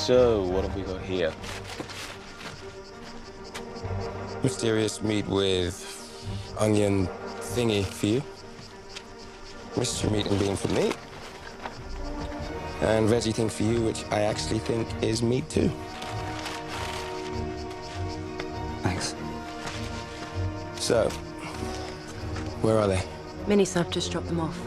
So, what have we got here? Mysterious meat with onion thingy for you. Mystery meat and bean for me. And veggie thing for you, which I actually think is meat too. Thanks. So, where are they? Mini-sub just dropped them off.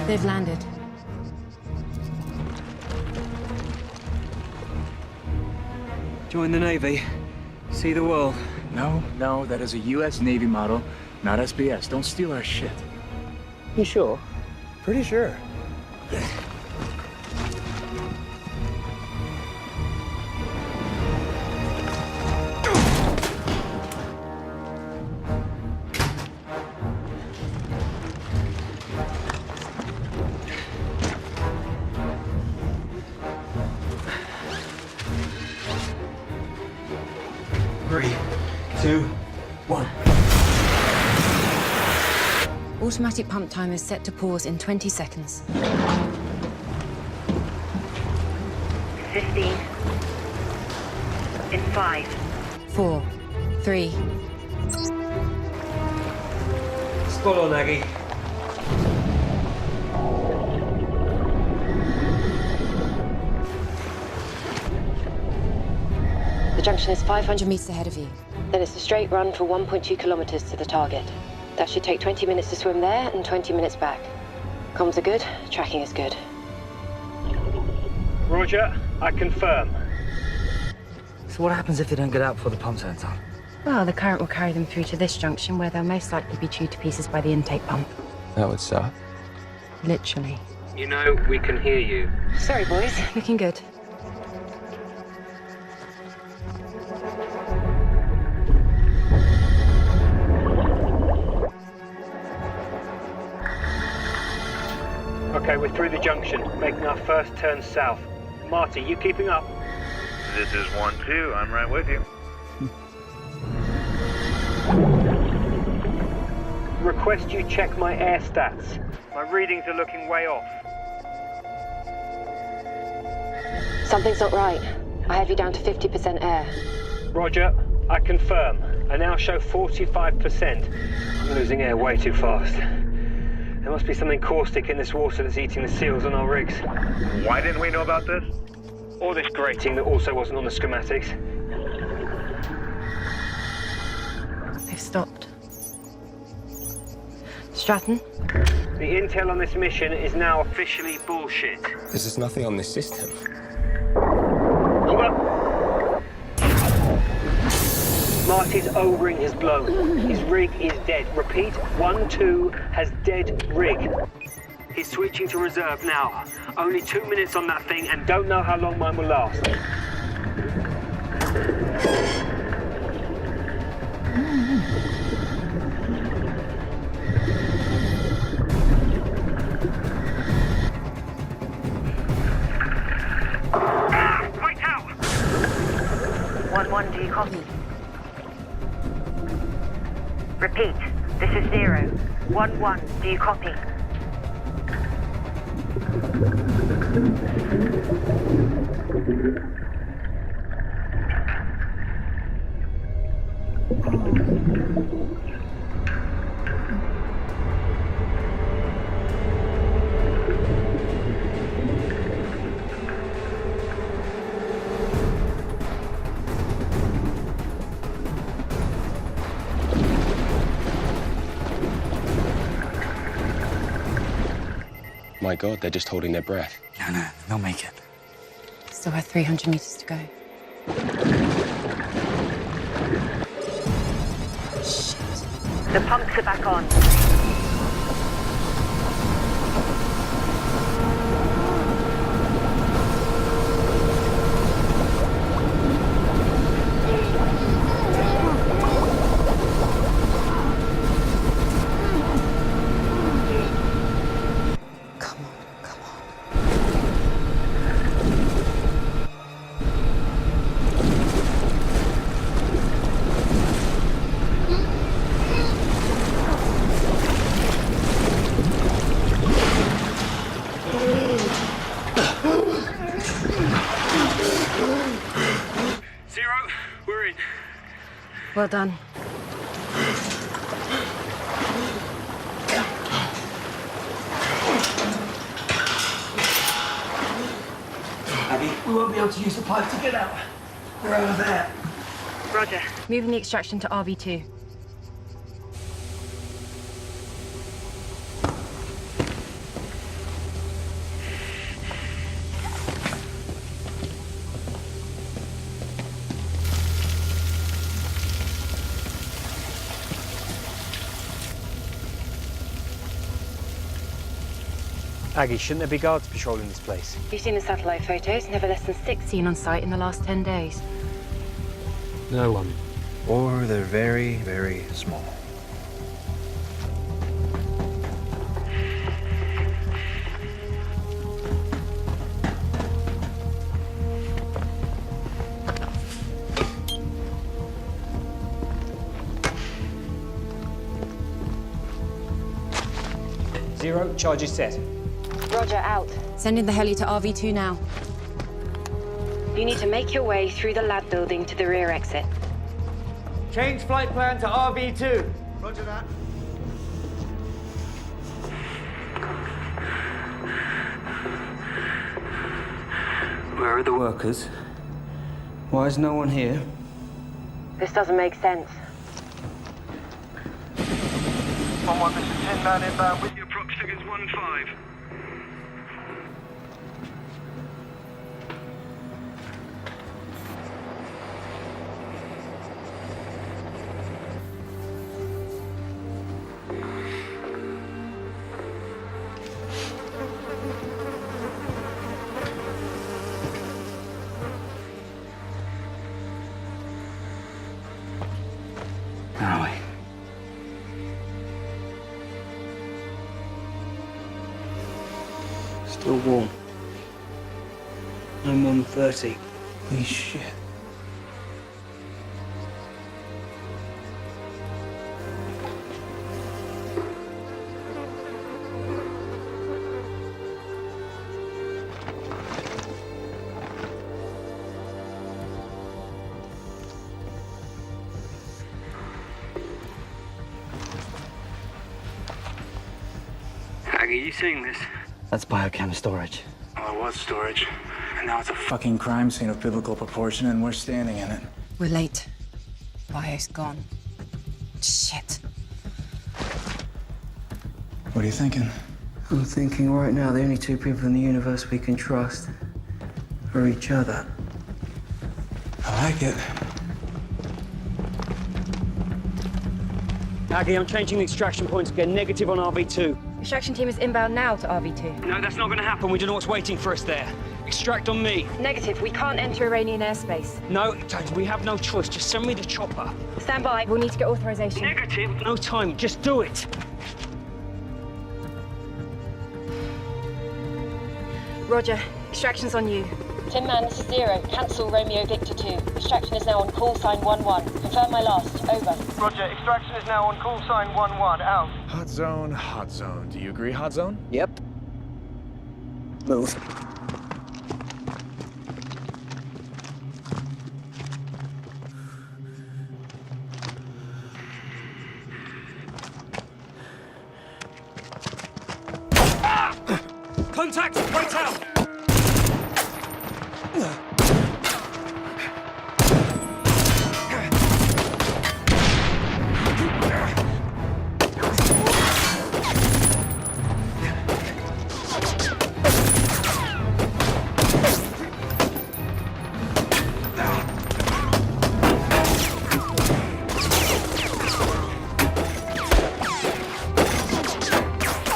They've landed. Join the Navy. See the world. No, that is a U.S. Navy model, not SBS. Don't steal our shit. You sure? Pretty sure. Three, two, one. Automatic pump timer is set to pause in 20 seconds. 15. In 5. 4, 3. Spot on, Aggie. The junction is 500 meters ahead of you. Then it's a straight run for 1.2 kilometers to the target. That should take 20 minutes to swim there and 20 minutes back. Comms are good, tracking is good. Roger, I confirm. So what happens if they don't get out before the pump turns on? Well, the current will carry them through to this junction where they'll most likely be chewed to pieces by the intake pump. That would suck. Literally. You know, we can hear you. Sorry, boys. Looking good. Okay, we're through the junction, making our first turn south. Marty, you keeping up? This is 1-2, I'm right with you. Request you check my air stats. My readings are looking way off. Something's not right. I have you down to 50% air. Roger, I confirm. I now show 45%. I'm losing air way too fast. There must be something caustic in this water that's eating the seals on our rigs. Why didn't we know about this? Or this grating that also wasn't on the schematics. They've stopped. Stratton? The intel on this mission is now officially bullshit. There's just nothing on this system. Hold up. Marty's O-ring has blown. His rig is dead. Repeat, 1-2 has dead rig. He's switching to reserve now. Only 2 minutes on that thing and don't know how long mine will last. Right out! 1-1, do you copy? Repeat, this is 0. 1-1, do you copy? My God, they're just holding their breath. No, they'll make it. Still have 300 meters to go. Shit. The pumps are back on. Well done. Abby, we won't be able to use the pipe to get out. We're over there. Roger. Moving the extraction to RV2. Aggie, shouldn't there be guards patrolling this place? You've seen the satellite photos. Never less than 6 seen on site in the last 10 days. No one. Or they're very, very small. Zero, charges set. Roger, out. Sending the heli to RV2 now. You need to make your way through the lab building to the rear exit. Change flight plan to RV2. Roger that. Where are the workers? Why is no one here? This doesn't make sense. 1-1, this is 10 man inbound with your prox figures 1-5. Where are we? Still warm. No more than 30. Holy shit. Aggie, you seeing this? That's biochem storage. Well, it was storage. And now it's a fucking crime scene of biblical proportion, and we're standing in it. We're late. Bio's gone. Shit. What are you thinking? I'm thinking right now the only two people in the universe we can trust are each other. I like it. Aggie, I'm changing the extraction point to get negative on RV2. Extraction team is inbound now to RV2. No, that's not going to happen. We don't know what's waiting for us there. Extract on me. Negative. We can't enter Iranian airspace. No, we have no choice. Just send me the chopper. Stand by. We'll need to get authorization. Negative. No time. Just do it. Roger. Extraction's on you. Tin Man, this is Zero. Cancel Romeo Victor 2. Extraction is now on call sign 1-1. Confirm my last. Over. Roger, extraction is now on call sign 1-1, out. Hot zone, hot zone. Do you agree, hot zone? Yep. Move. Contact! Wait out!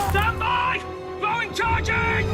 Stand by! Blowing charging!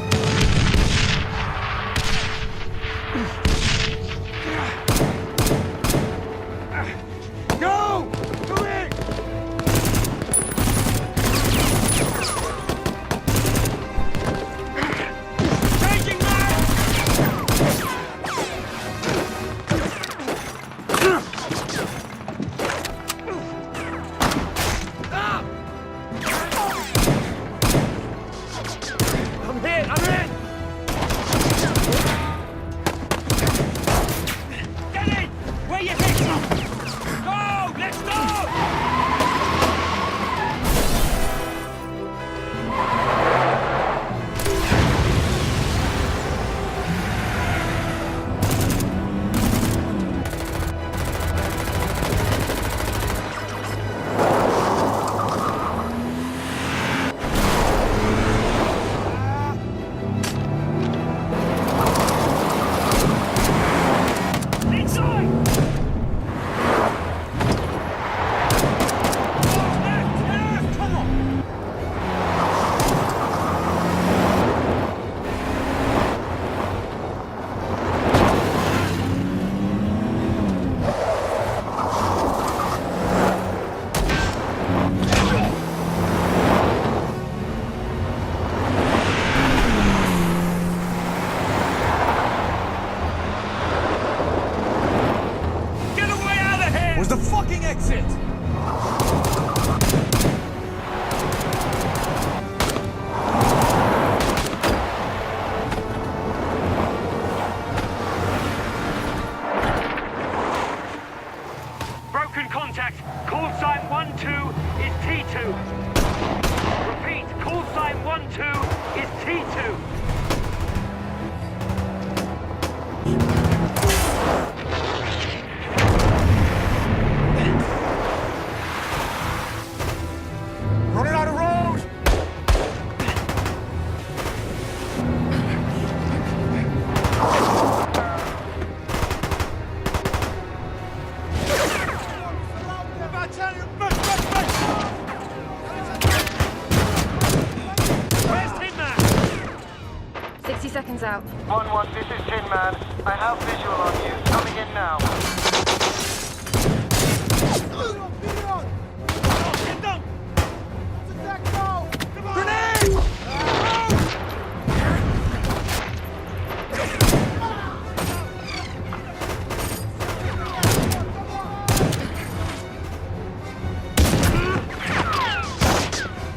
Where's the fucking exit? Broken contact. Call sign 1-2 is T2. Repeat, call sign 1-2 is T2. Running out of road! Where's Tin Man? 60 seconds out. 1-1, this is Tin Man. I have visual on you. Coming in now. Grenade!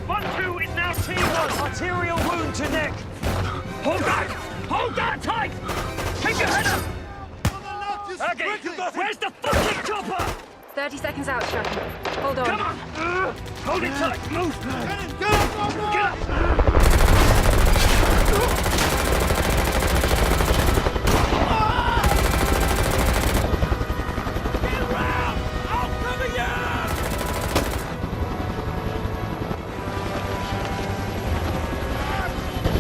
1-2 is now T1. Arterial wound to neck. Hold that! Hold that tight! Keep your head up! Okay, where's the fucking chopper? 30 seconds out, Chuck. Hold on. Come on! Hold it tight! Move! Get up! Get around! I'll cover you!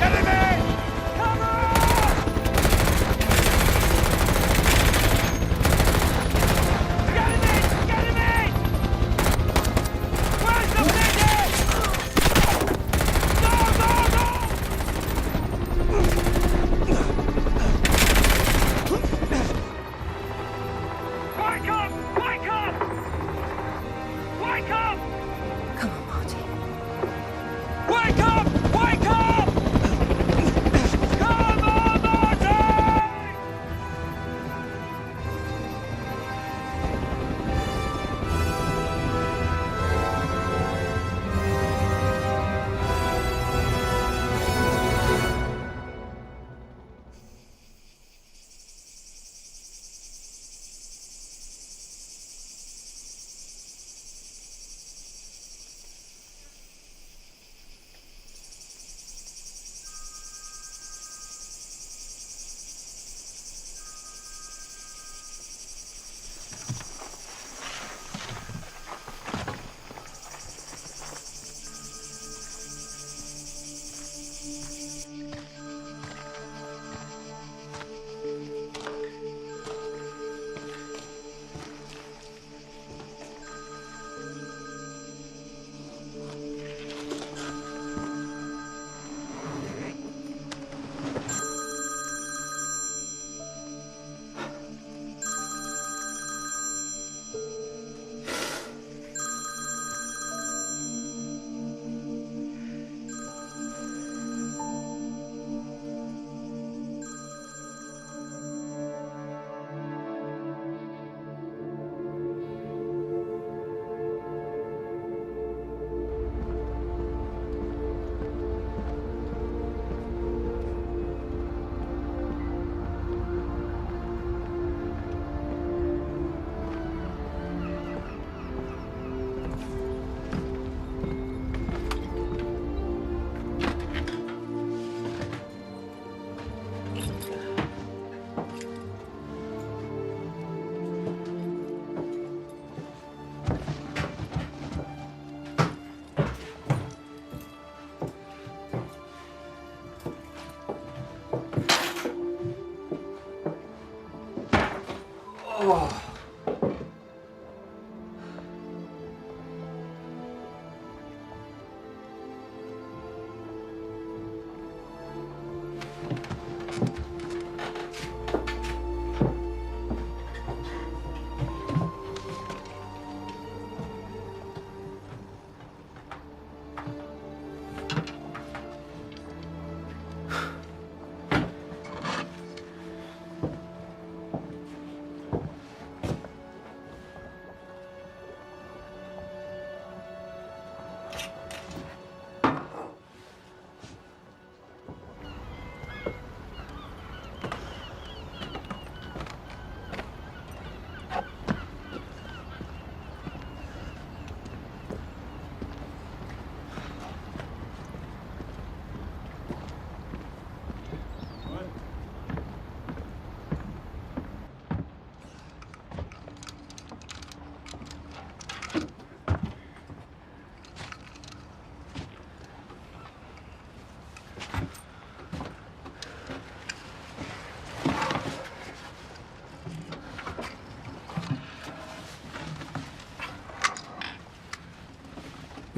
Enemy! Cover! Get him in! Get him in! Where's the bigot? No, no, no!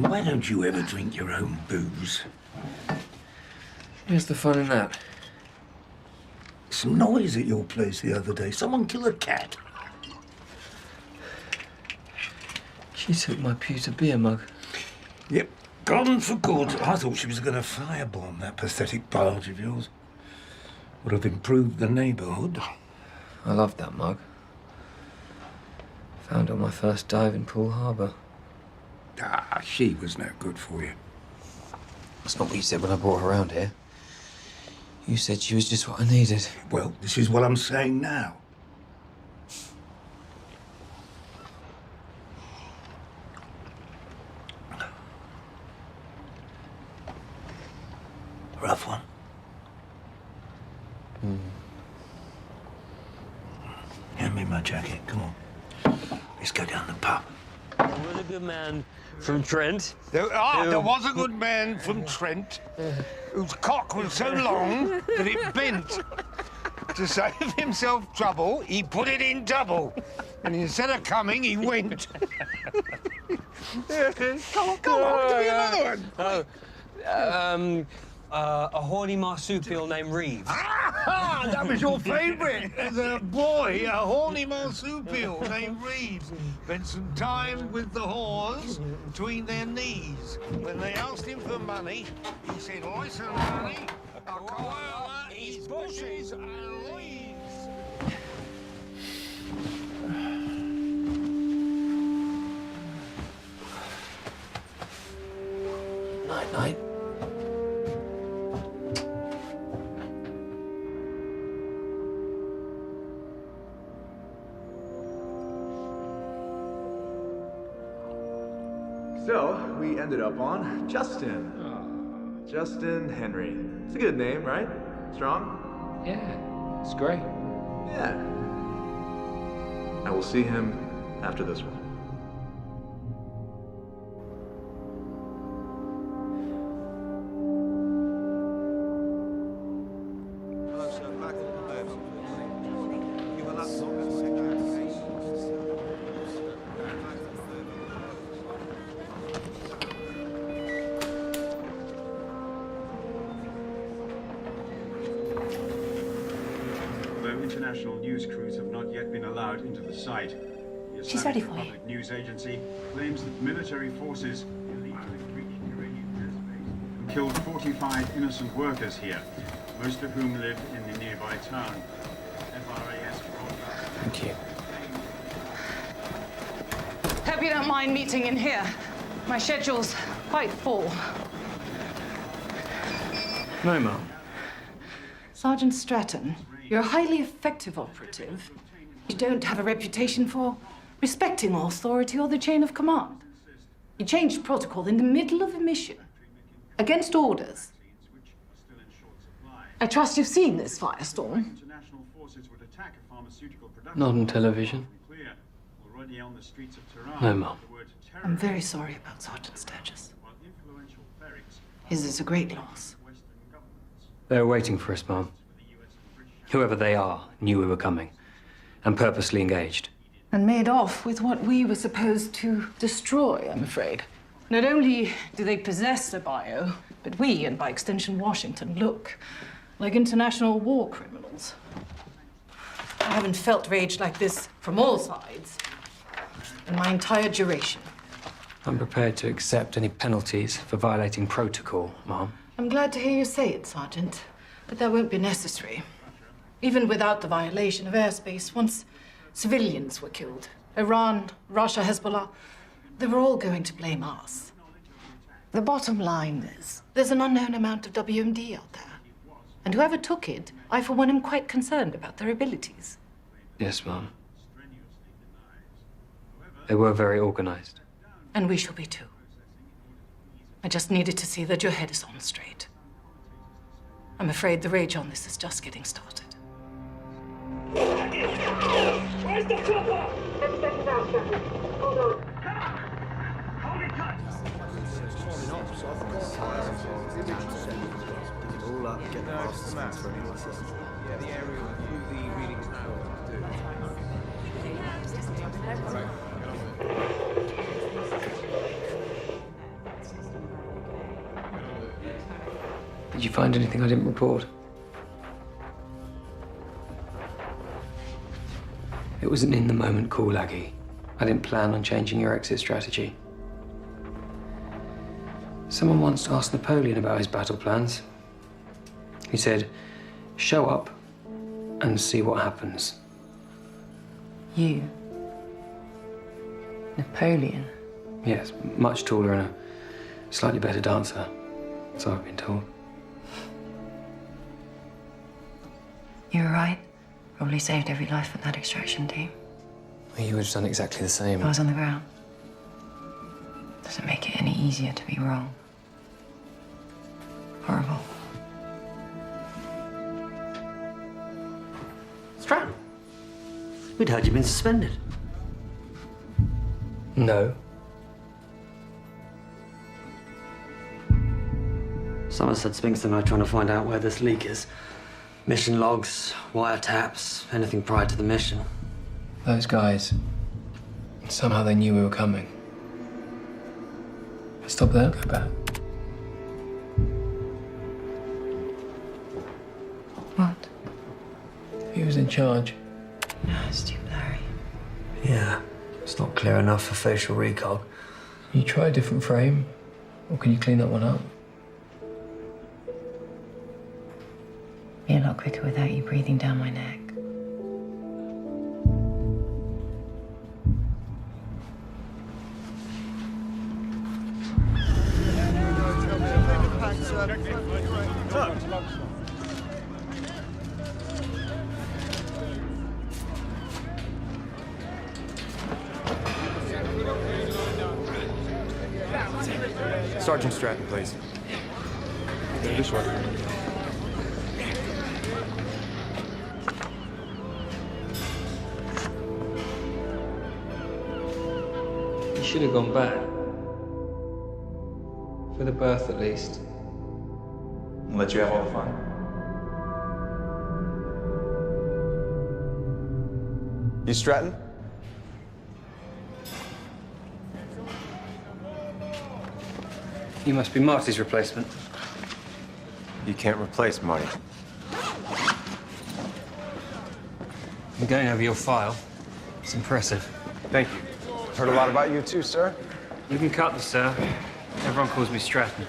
Why don't you ever drink your own booze? Where's the fun in that? Some noise at your place the other day. Someone kill a cat. She took my pewter beer mug. Yep, gone for good. I thought she was going to firebomb that pathetic barge of yours. Would have improved the neighbourhood. I loved that mug. Found it on my first dive in Poole Harbour. Ah, she was no good for you. That's not what you said when I brought her around here. You said she was just what I needed. Well, this is what I'm saying now. Rough one. Hand me my jacket, come on. Let's go down the pub. There was a good man from Trent. There was a good man from Trent whose cock was so long that it bent. To save himself trouble, he put it in double. And instead of coming, he went. Come on, give me another one. A horny marsupial named Reeves. Ah, that was your favourite. As a boy, a horny marsupial named Reeves spent some time with the whores between their knees. When they asked him for money, he said, "Listen, honey, a koala eats bushes and leaves." Night-night. So, we ended up on Justin. Justin Henry. It's a good name, right? Strong? Yeah, it's great. Yeah. I will see him after this one. International news crews have not yet been allowed into the site. The She's ready for you. Public News Agency claims that military forces illegally breached Iranian airspace and killed 45 innocent workers here, most of whom live in the nearby town. FRAS broadcast. Thank you. Hope you don't mind meeting in here. My schedule's quite full. No, Mum. Sergeant Stratton, you're a highly effective operative. You don't have a reputation for respecting authority or the chain of command. You changed protocol in the middle of a mission, against orders. I trust you've seen this firestorm. Not on television. No, Mum. I'm very sorry about Sergeant Sturgis. His is a great loss. They were waiting for us, Mum. Whoever they are knew we were coming and purposely engaged. And made off with what we were supposed to destroy, I'm afraid. Not only do they possess the bio, but we, and by extension Washington, look like international war criminals. I haven't felt rage like this from all sides in my entire duration. I'm prepared to accept any penalties for violating protocol, Mom. I'm glad to hear you say it, Sergeant, but that won't be necessary. Even without the violation of airspace, once civilians were killed, Iran, Russia, Hezbollah, they were all going to blame us. The bottom line is, there's an unknown amount of WMD out there. And whoever took it, I for one am quite concerned about their abilities. Yes, Mom. They were very organized. And we shall be too. I just needed to see that your head is on straight. I'm afraid the rage on this is just getting started. Where's the chopper? Let's check it out, Stratton. Hold on. Hold it tight. All up, get the passes for anyone. Yeah, the aerial through the readings Did you find anything I didn't report? It was an in-the-moment call, Aggie. I didn't plan on changing your exit strategy. Someone once asked Napoleon about his battle plans. He said, show up and see what happens. You? Napoleon? Yes, much taller and a slightly better dancer, so I've been told. You were right. Probably saved every life in that extraction team. Well, you would have done exactly the same. I was on the ground. Doesn't make it any easier to be wrong. Horrible. Stratton, we'd heard you'd been suspended. No. Someone said Spinks and I are trying to find out where this leak is. Mission logs, wiretaps, anything prior to the mission. Those guys, somehow they knew we were coming. Stop there, go back. What? He was in charge. No, it's too blurry. Yeah, it's not clear enough for facial recog. Can you try a different frame? Or can you clean that one up? Be a lot quicker without you breathing down my neck. Sergeant Stratton, please. This way. You should have gone back. For the birth, at least. I'll let you have all the fun. You Stratton? You must be Marty's replacement. You can't replace Marty. I'm going over your file. It's impressive. Thank you. Heard a lot about you too, sir. You can cut the sir. Everyone calls me Stratton.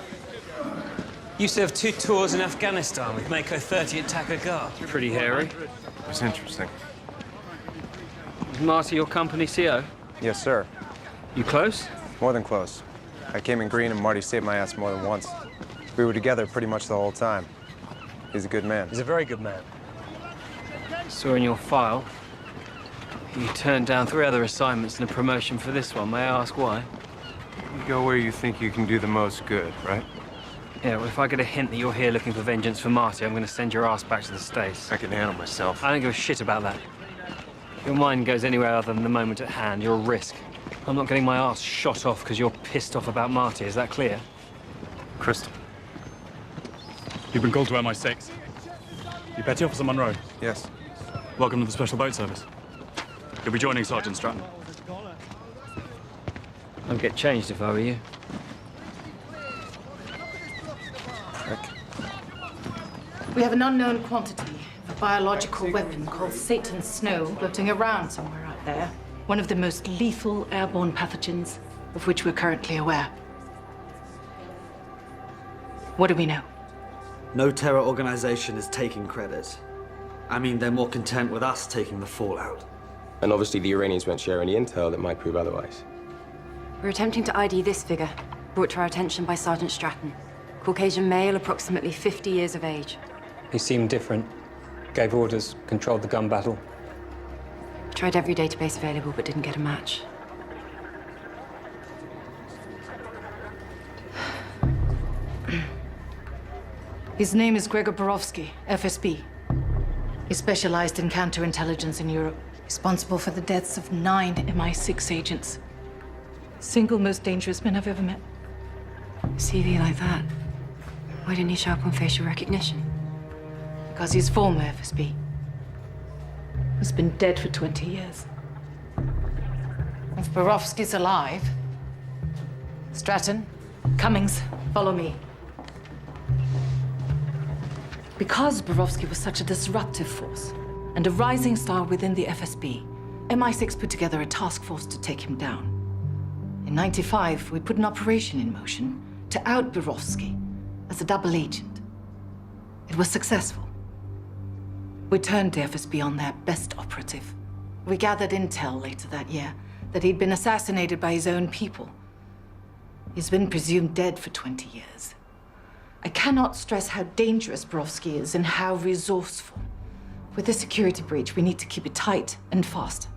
You served 2 tours in Afghanistan with Mako 30 at Takur. Pretty hairy. It was interesting. Is Marty your company CO? Yes, sir. You close? More than close. I came in green and Marty saved my ass more than once. We were together pretty much the whole time. He's a good man. He's a very good man. Saw in your file, you turned down 3 other assignments and a promotion for this one. May I ask why? You go where you think you can do the most good, right? Yeah, well, if I get a hint that you're here looking for vengeance for Marty, I'm going to send your ass back to the States. I can handle myself. I don't give a shit about that. If your mind goes anywhere other than the moment at hand, you're a risk. I'm not getting my ass shot off because you're pissed off about Marty. Is that clear? Crystal. You've been called to MI6. You Petty Officer Monroe? Yes. Welcome to the Special Boat Service. You'll be joining Sergeant Stratton. I'd get changed if I were you. We have an unknown quantity of a biological weapon called Satan's Snow floating around somewhere out there. One of the most lethal airborne pathogens of which we're currently aware. What do we know? No terror organization is taking credit. I mean, they're more content with us taking the fallout. And obviously the Iranians won't share any intel that might prove otherwise. We're attempting to ID this figure, brought to our attention by Sergeant Stratton. Caucasian male, approximately 50 years of age. He seemed different. Gave orders, controlled the gun battle. Tried every database available, but didn't get a match. His name is Gregor Borowski, FSB. He specialized in counterintelligence in Europe, responsible for the deaths of 9 MI6 agents. Single most dangerous man I've ever met. CV like that? Why didn't he show up on facial recognition? Because he's former FSB. Has been dead for 20 years. If Borowski's alive... Stratton, Cummings, follow me. Because Borowski was such a disruptive force and a rising star within the FSB, MI6 put together a task force to take him down. In '95, we put an operation in motion to out Borowski as a double agent. It was successful. We turned the FSB on their best operative. We gathered intel later that year that he'd been assassinated by his own people. He's been presumed dead for 20 years. I cannot stress how dangerous Borowski is and how resourceful. With this security breach, we need to keep it tight and fast.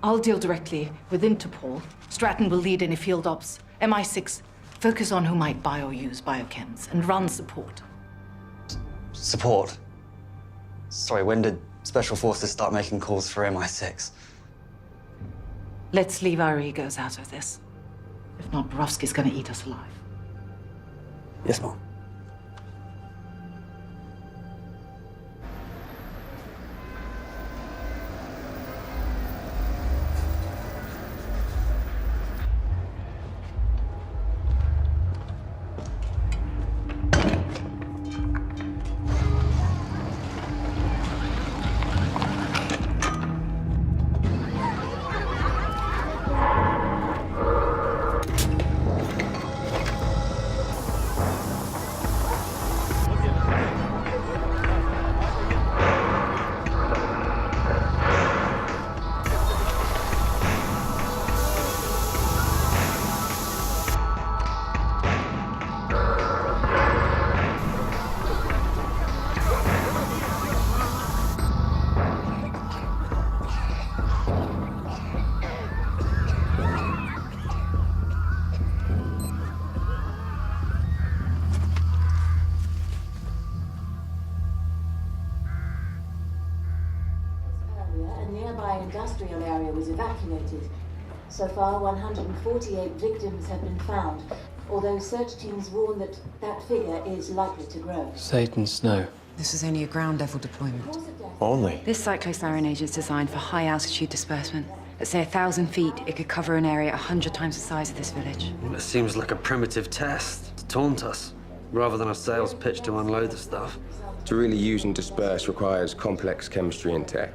I'll deal directly with Interpol. Stratton will lead any field ops. MI6, focus on who might buy or use biochems and run support. Support? Sorry, when did Special Forces start making calls for MI6? Let's leave our egos out of this. If not, Borowski's gonna eat us alive. Yes, Mom. Industrial area was evacuated. So far, 148 victims have been found, although search teams warn that that figure is likely to grow. Satan Snow. This is only a ground-level deployment. Only? This cyclosiren agent is designed for high-altitude disbursement. At, say, 1,000 feet, it could cover an area 100 times the size of this village. Well, it seems like a primitive test to taunt us, rather than a sales pitch to unload the stuff. To really use and disperse requires complex chemistry and tech.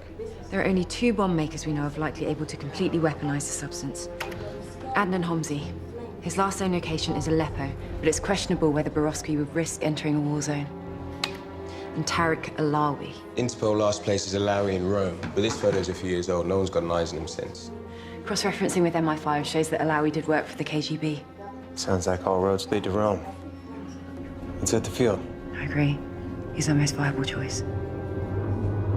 There are only 2 bomb makers we know of likely able to completely weaponize the substance. Adnan Homsi. His last known location is Aleppo, but it's questionable whether Borowski would risk entering a war zone. And Tariq Alawi. Interpol last places Alawi in Rome, but this photo's a few years old. No one's got an eyes on him since. Cross-referencing with MI5 shows that Alawi did work for the KGB. Sounds like all roads lead to Rome. Let's hit the field. I agree. He's our most viable choice.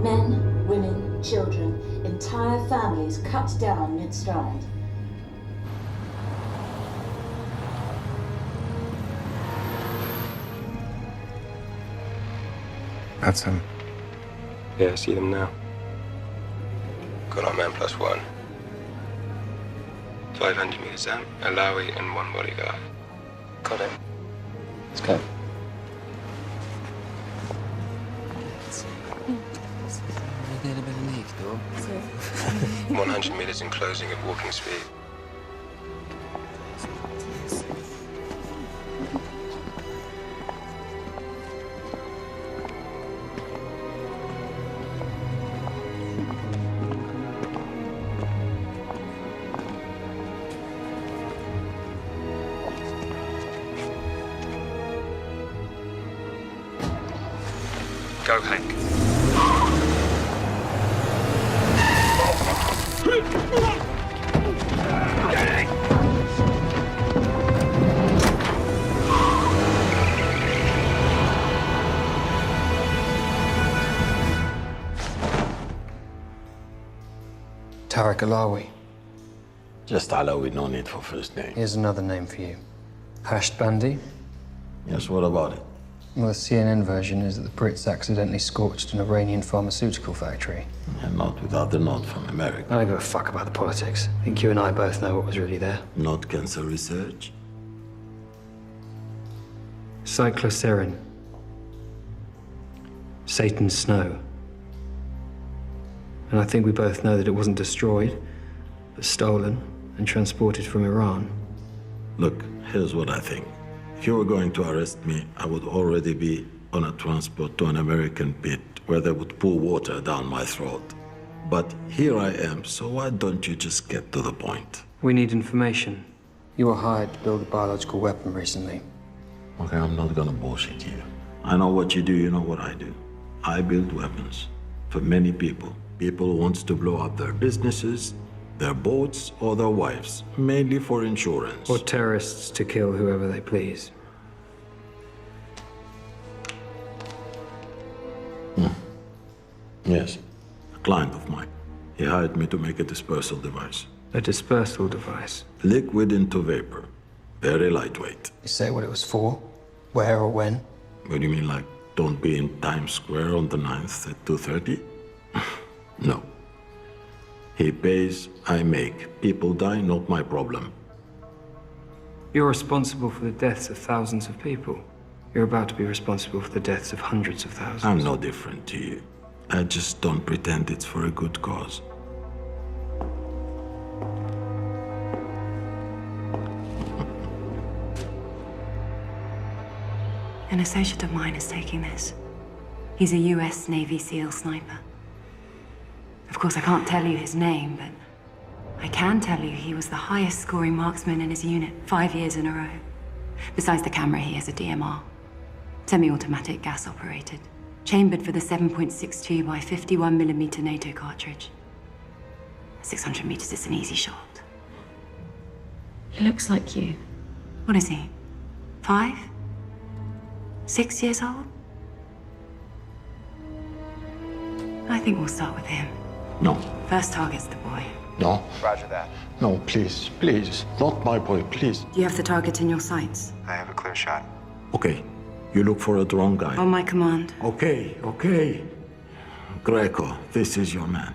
Men, women, children, entire families cut down mid-stride. That's him. Yeah, I see them now. Got our man +1. 500 meters out, Alawi and 1 bodyguard. Got it. Let's go. 100 meters in closing at walking speed. Go, Hank. Tariq Alawi. Just Alawi, no need for first name. Here's another name for you. Hashed Bandi. Yes, what about it? Well, the CNN version is that the Brits accidentally scorched an Iranian pharmaceutical factory. And not without the nod from America. I don't give a fuck about the politics. I think you and I both know what was really there. Not cancer research. Cyclosiren. Satan's Snow. And I think we both know that it wasn't destroyed, but stolen and transported from Iran. Look, here's what I think. If you were going to arrest me, I would already be on a transport to an American pit where they would pour water down my throat. But here I am, so why don't you just get to the point? We need information. You were hired to build a biological weapon recently. Okay, I'm not gonna bullshit you. I know what you do, you know what I do. I build weapons for many people. People who want to blow up their businesses, their boats, or their wives, mainly for insurance. Or terrorists to kill whoever they please. Yes, a client of mine. He hired me to make a dispersal device. A dispersal device? Liquid into vapor. Very lightweight. You say what it was for? Where or when? What do you mean, like, don't be in Times Square on the 9th at 2:30? No. He pays, I make. People die, not my problem. You're responsible for the deaths of thousands of people. You're about to be responsible for the deaths of hundreds of thousands. I'm no different to you. I just don't pretend it's for a good cause. An associate of mine is taking this. He's a US Navy SEAL sniper. Of course, I can't tell you his name, but I can tell you he was the highest scoring marksman in his unit 5 years in a row. Besides the camera, he has a DMR. Semi-automatic, gas-operated. Chambered for the 7.62 by 51mm NATO cartridge. 600 meters is an easy shot. He looks like you. What is he? 5? 6 years old? I think we'll start with him. No. First target's the boy. No. Roger that. No, please, please. Not my boy, please. Do you have the target in your sights? I have a clear shot. Okay. You look for a drone guy. On my command. Okay, okay. Greco, this is your man.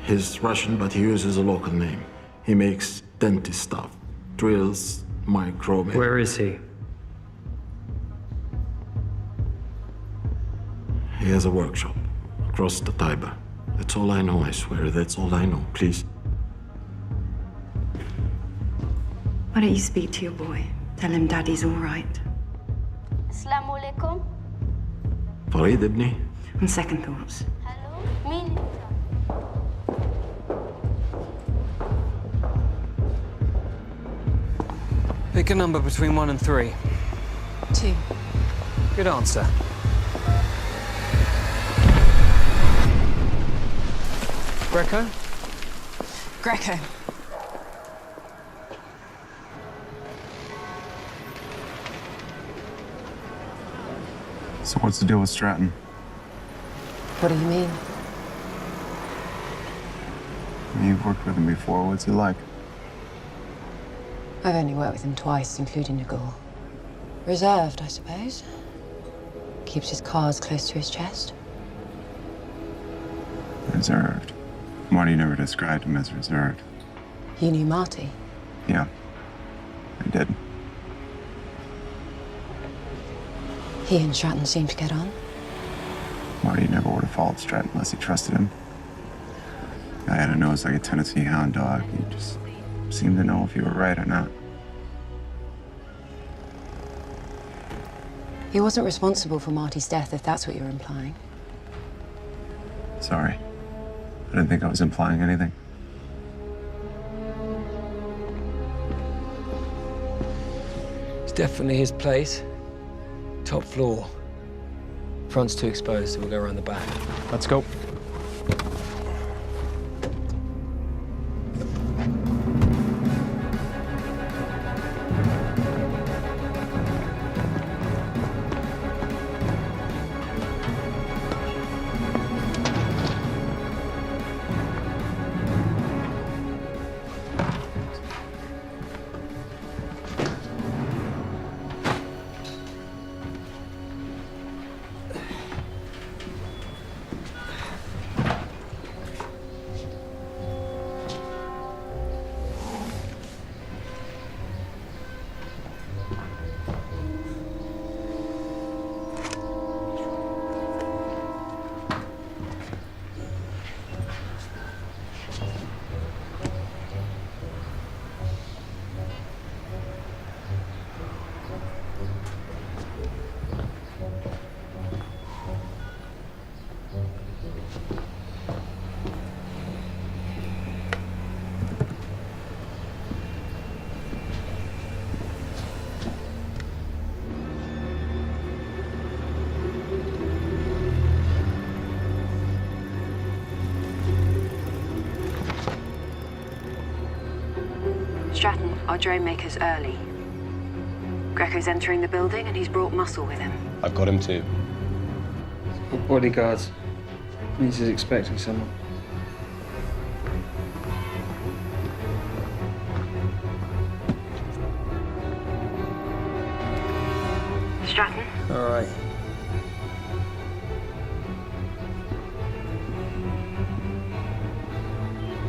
He's Russian, but he uses a local name. He makes dentist stuff. Drills, micro... Where is he? He has a workshop across the Tiber. That's all I know, I swear. That's all I know. Please. Why don't you speak to your boy? Tell him Daddy's all right. Assalamu alaikum. Farid ibni? On second thoughts. Hello? Mean. Pick a number between 1 and 3. 2. Good answer. Greco? Greco. So what's the deal with Stratton? What do you mean? You've worked with him before. What's he like? I've only worked with him twice, including Nagul. Reserved, I suppose. Keeps his cards close to his chest. Reserved. Marty never described him as reserved. You knew Marty? Yeah, I did. He and Stratton seem to get on. Marty never would have followed Stratton unless he trusted him. I had a nose like a Tennessee hound dog. He just seemed to know if you were right or not. He wasn't responsible for Marty's death, if that's what you're implying. Sorry. I didn't think I was implying anything. It's definitely his place. Top floor. Front's too exposed, so we'll go around the back. Let's go. Stratton, our drone maker's early. Greco's entering the building and he's brought muscle with him. I've got him too. Bodyguards. Means he's expecting someone. Stratton? All right.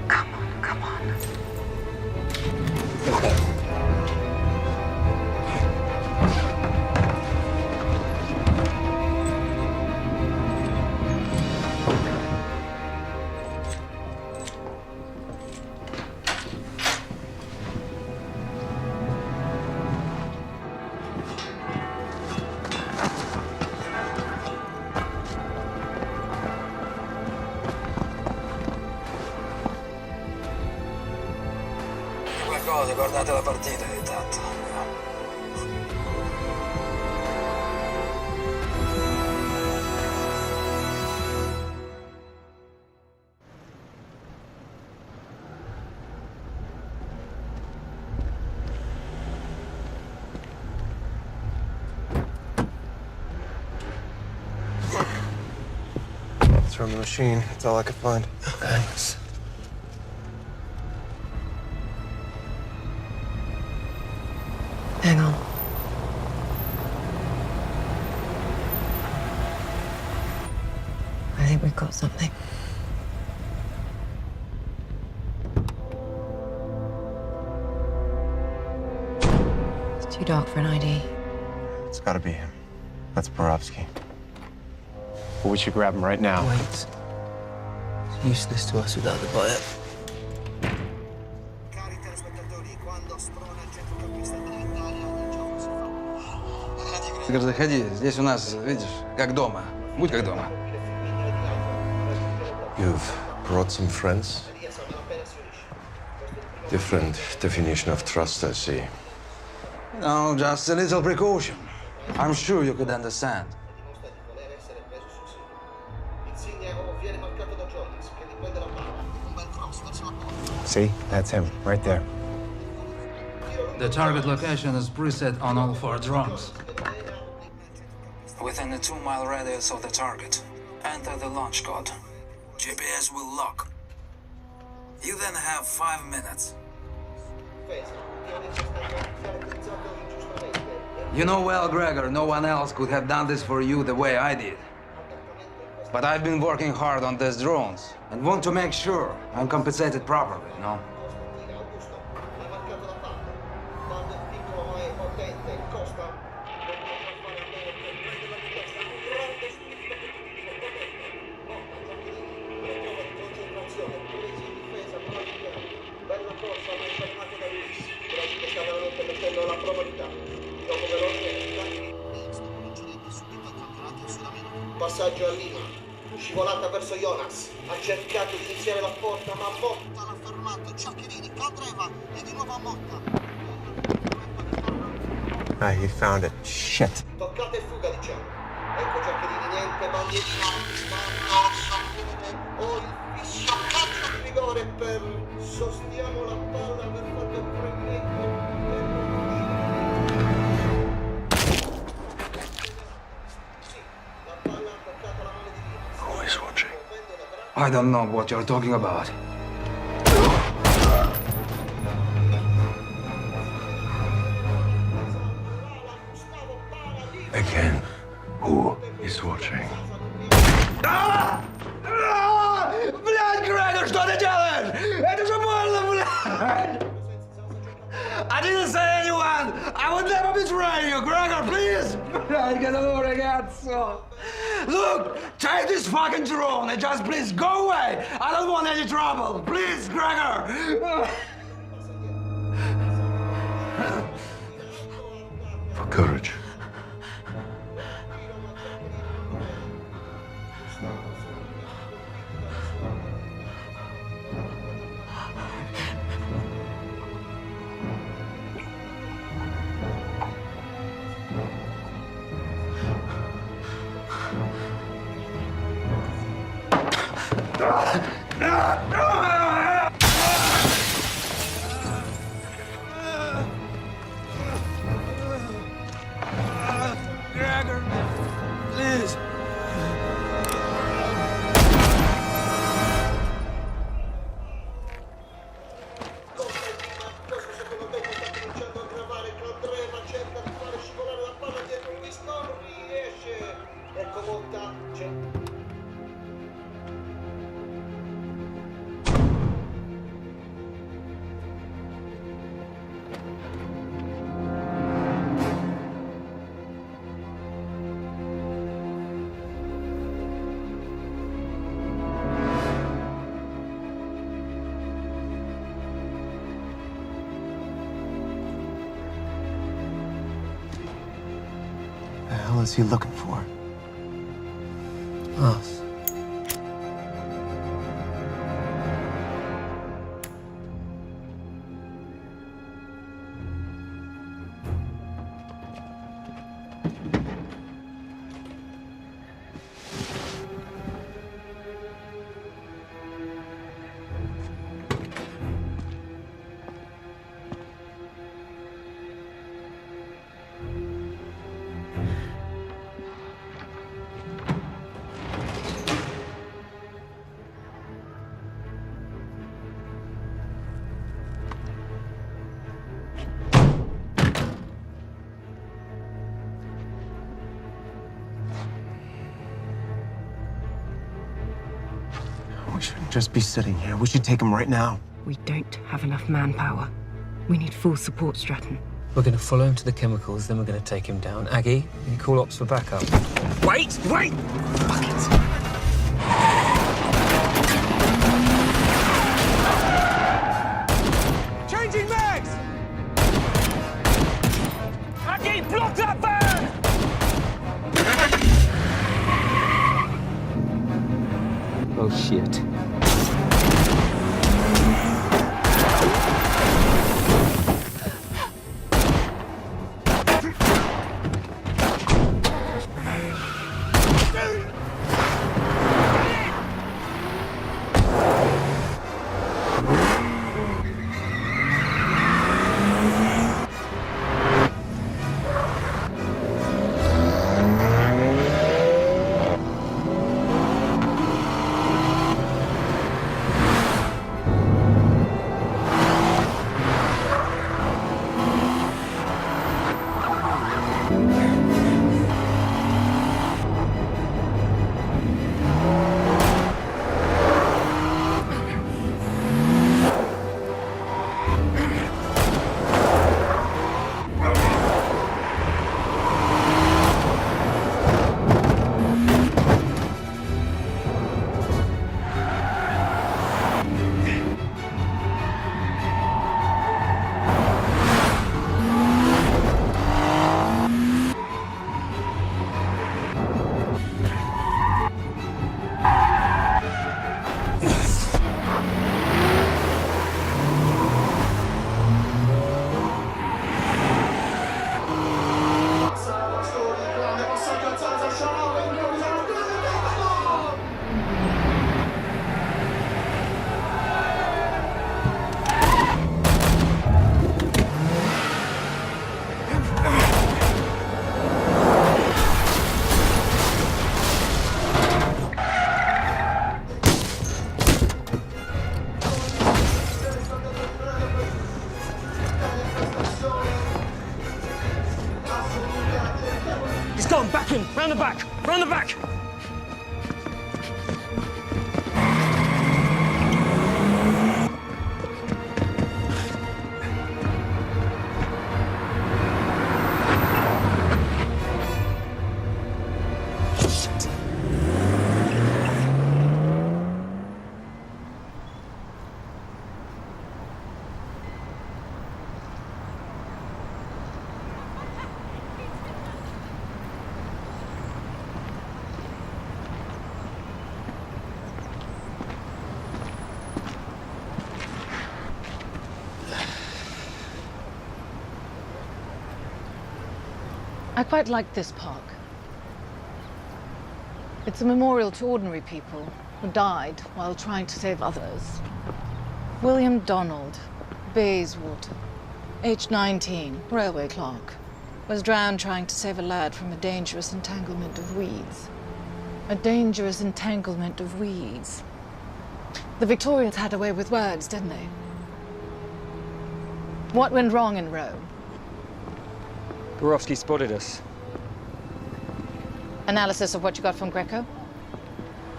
Come on, come on. Qualcosa, guardate la partita intanto. It's from the machine. That's all I could find. Thanks. Hang on. I think we've got something. It's too dark for an ID. It's gotta be him. That's Borovsky. Well, we should grab him right now. Wait. It's useless to us without the buyer. Заходи, здесь у нас, видишь, как дома. Будь как дома. You've brought some friends? Different definition of trust, I see. No, just a little precaution. I'm sure you could understand. See? That's him, right there. The target location is preset on all 4 drones. Within a 2-mile radius of the target, enter the launch code. GPS will lock. You then have 5 minutes. You know well, Gregor, no one else could have done this for you the way I did. But I've been working hard on these drones and want to make sure I'm compensated properly, no? Passaggio a Lima, scivolata verso Jonas, ha cercato di iniziare la porta ma Motta l'ha fermato, Ciaccherini, cadreva e di nuovo a Motta. Ah, he found it. Shit. Toccata e fuga diciamo. Ecco Ciaccherini, niente bandiera, o il fischio calcio di rigore per sostiamo la palla per fatto il preminente. I don't know what you're talking about. Again, who is watching? Блядь, Грегор, что ты делаешь? Это же больно, блядь! I didn't say anyone! I would never betray you, Gregor, please! Блядь, get over ragazzo! Look, take this fucking drone and just please go away! I don't want any trouble! Please, Gregor! For courage. hell is he looking for? Us. We shouldn't just be sitting here. We should take him right now. We don't have enough manpower. We need full support, Stratton. We're going to follow him to the chemicals, then we're going to take him down. Aggie, can you call ops for backup? Wait! Wait! Fuck it. Changing mags! Aggie, block that van! Oh, shit. Back in! Round the back! Round the back! I quite like this park. It's a memorial to ordinary people who died while trying to save others. William Donald, Bayswater, age 19, railway clerk, was drowned trying to save a lad from a dangerous entanglement of weeds. A dangerous entanglement of weeds. The Victorians had a way with words, didn't they? What went wrong in Rome? Borowski spotted us. Analysis of what you got from Greco?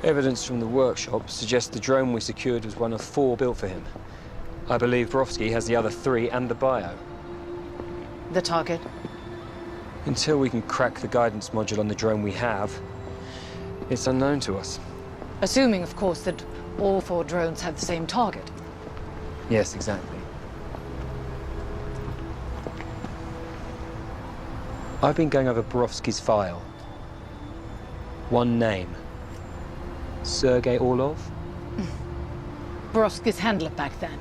Evidence from the workshop suggests the drone we secured was one of 4 built for him. I believe Borowski has the other 3 and the bio. The target? Until we can crack the guidance module on the drone we have, it's unknown to us. Assuming, of course, that all 4 drones have the same target. Yes, exactly. I've been going over Borowski's file. One name. Sergei Orlov? Borowski's handler back then.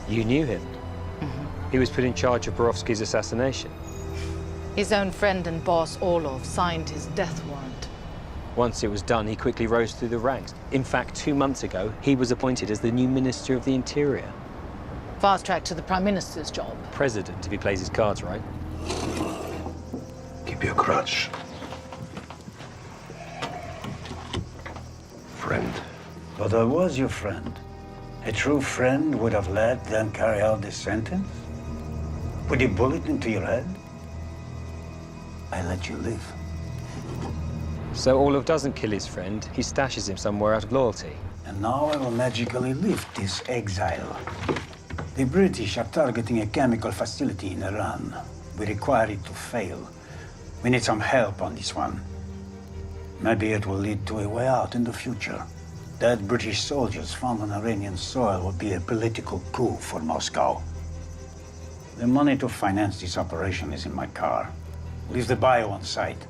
You knew him? He was put in charge of Borowski's assassination. His own friend and boss, Orlov, signed his death warrant. Once it was done, he quickly rose through the ranks. In fact, 2 months ago, he was appointed as the new Minister of the Interior. Fast track to the Prime Minister's job. President, if he plays his cards right. Keep your crutch. Friend. But I was your friend. A true friend would have let them carry out this sentence? Put a bullet into your head? I let you live. So Orlov doesn't kill his friend, he stashes him somewhere out of loyalty. And now I will magically lift this exile. The British are targeting a chemical facility in Iran. We require it to fail. We need some help on this one. Maybe it will lead to a way out in the future. Dead British soldiers found on Iranian soil would be a political coup for Moscow. The money to finance this operation is in my car. Leave the bio on site.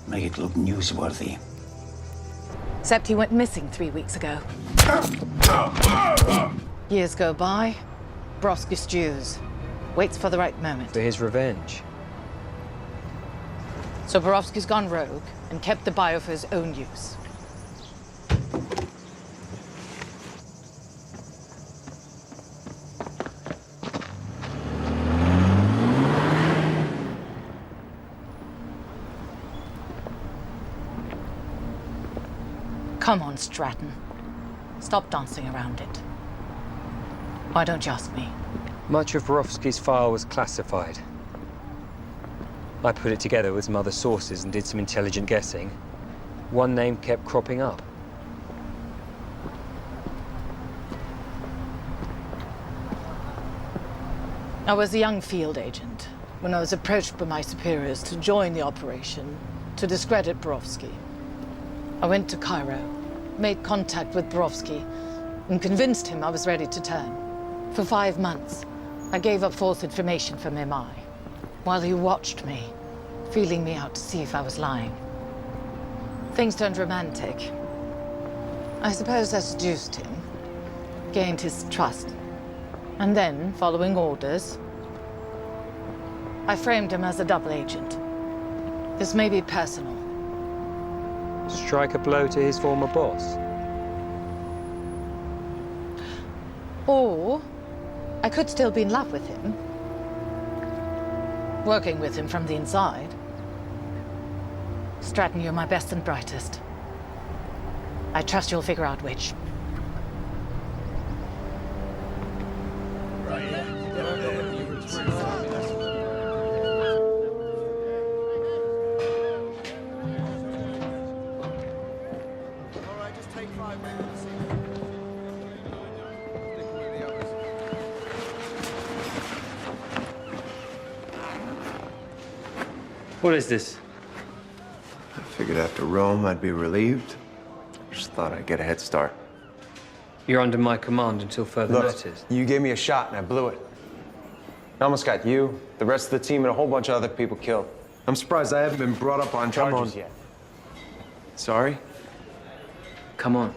Make it look newsworthy. Except he went missing 3 weeks ago. Years go by. Borowski stews. Waits for the right moment. For his revenge. So Borowski's gone rogue and kept the bio for his own use. Come on, Stratton. Stop dancing around it. Why don't you ask me? Much of Borowski's file was classified. I put it together with some other sources and did some intelligent guessing. One name kept cropping up. I was a young field agent when I was approached by my superiors to join the operation to discredit Borowski. I went to Cairo, made contact with Borowski, and convinced him I was ready to turn. For 5 months, I gave up false information for MI, while he watched me, feeling me out to see if I was lying. Things turned romantic. I suppose I seduced him, gained his trust, and then, following orders, I framed him as a double agent. This may be personal. Strike a blow to his former boss. Or I could still be in love with him. Working with him from the inside. Stratton, you're my best and brightest. I trust you'll figure out which. What is this? I figured after Rome I'd be relieved. Just thought I'd get a head start. You're under my command until further notice. You gave me a shot and I blew it. I almost got you, the rest of the team, and a whole bunch of other people killed. I'm surprised I haven't been brought up on charges yet. Sorry? Come on.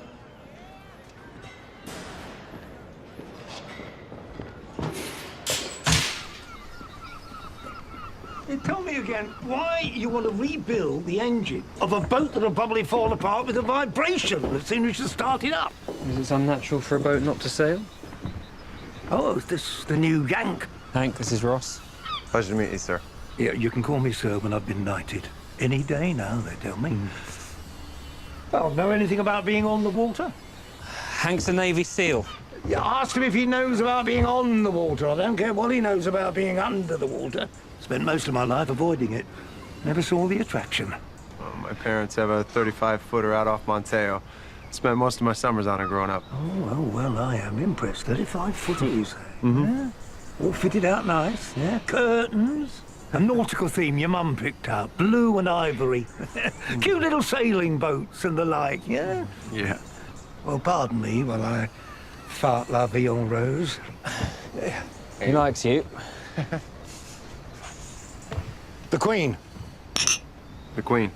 Tell me again why you want to rebuild the engine of a boat that'll probably fall apart with a vibration as soon as you start it up. Is it unnatural for a boat not to sail? Oh, is this the new Yank? Hank, this is Ross. Pleasure to meet you, sir. Yeah, you can call me sir when I've been knighted. Any day now, they tell me. Well, know anything about being on the water? Hank's a Navy SEAL. Yeah, ask him if he knows about being on the water. I don't care what he knows about being under the water. Spent most of my life avoiding it. Never saw the attraction. Well, my parents have a 35-footer out off Monteo. Spent most of my summers on it growing up. Oh, well, I am impressed. 35-footer, you say? Yeah? All fitted out nice, yeah? Curtains. A nautical theme your mum picked out. Blue and ivory. Cute little sailing boats and the like, yeah? Yeah. Well, pardon me while I fart la vie en rose. He likes you. The Queen. The Queen.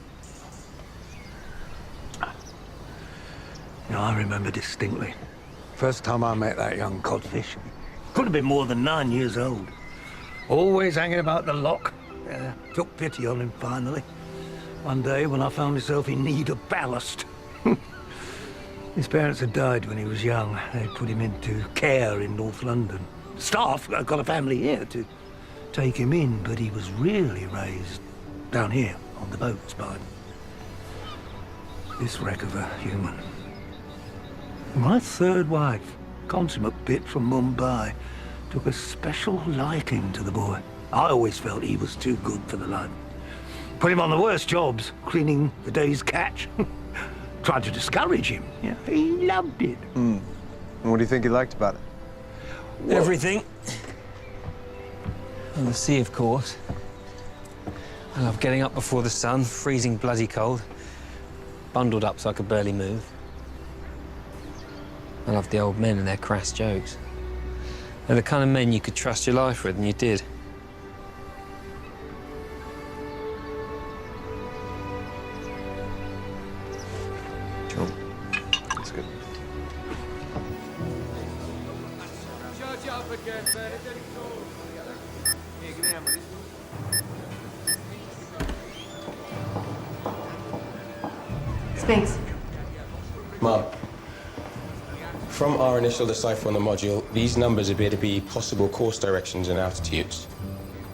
You know, I remember distinctly. First time I met that young codfish. Could have been more than 9 years old. Always hanging about the lock. Took pity on him finally. One day when I found myself in need of ballast. His parents had died when he was young. They put him into care in North London. Staff got a family here to take him in, but he was really raised down here on the boats by this wreck of a human. My third wife, consummate bit from Mumbai, took a special liking to the boy. I always felt he was too good for the life. Put him on the worst jobs, cleaning the day's catch. Tried to discourage him. Yeah, he loved it. And what do you think he liked about it? Everything. And the sea, of course. I love getting up before the sun, freezing bloody cold, bundled up so I could barely move. I love the old men and their crass jokes. They're the kind of men you could trust your life with, and you did. Cool. That's good. Space. Mom, from our initial decipher on the module, these numbers appear to be possible course directions and altitudes.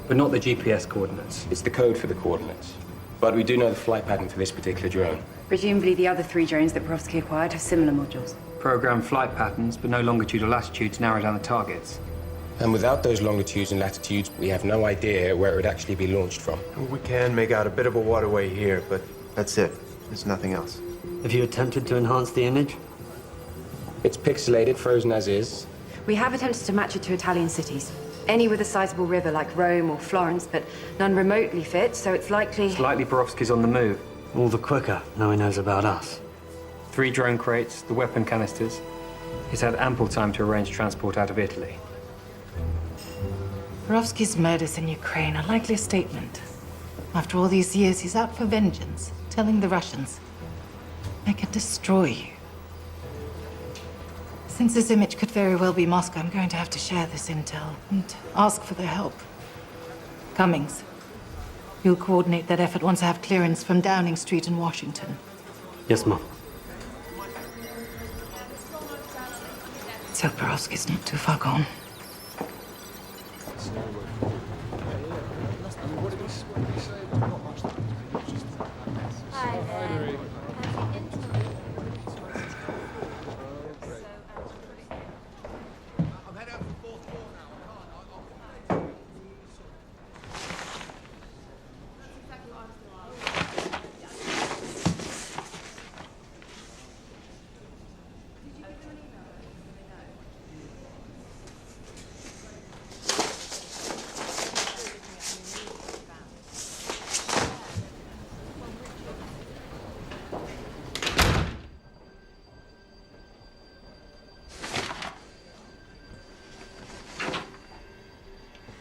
But not the GPS coordinates. It's the code for the coordinates. But we do know the flight pattern for this particular drone. Presumably the other 3 drones that Borowski acquired have similar modules. Program flight patterns, but no longitude or latitude to narrow down the targets. And without those longitudes and latitudes, we have no idea where it would actually be launched from. We can make out a bit of a waterway here, but that's it. There's nothing else. Have you attempted to enhance the image? It's pixelated, frozen as is. We have attempted to match it to Italian cities. Any with a sizable river like Rome or Florence, but none remotely fit, so it's likely... It's likely Borowski's on the move. All the quicker, now he knows about us. 3 drone crates, the weapon canisters. He's had ample time to arrange transport out of Italy. Borowski's murders in Ukraine are likely a statement. After all these years, he's out for vengeance, telling the Russians, I can destroy you. Since this image could very well be Moscow, I'm going to have to share this intel and ask for their help. Cummings, you'll coordinate that effort once I have clearance from Downing Street in Washington. Yes, Mom. So Borowski's not too far gone.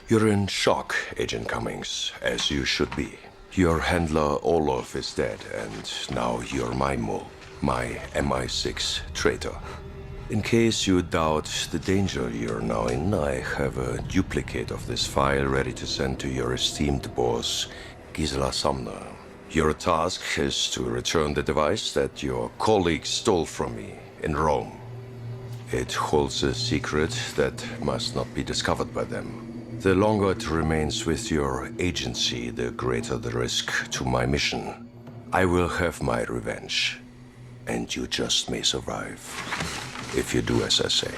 You're in shock, Agent Cummings, as you should be. Your handler, Orlov, is dead, and now you're my mole, my MI6 traitor. In case you doubt the danger you're now in, I have a duplicate of this file ready to send to your esteemed boss, Gisela Sumner. Your task is to return the device that your colleague stole from me in Rome. It holds a secret that must not be discovered by them. The longer it remains with your agency, the greater the risk to my mission. I will have my revenge, and you just may survive, if you do as I say.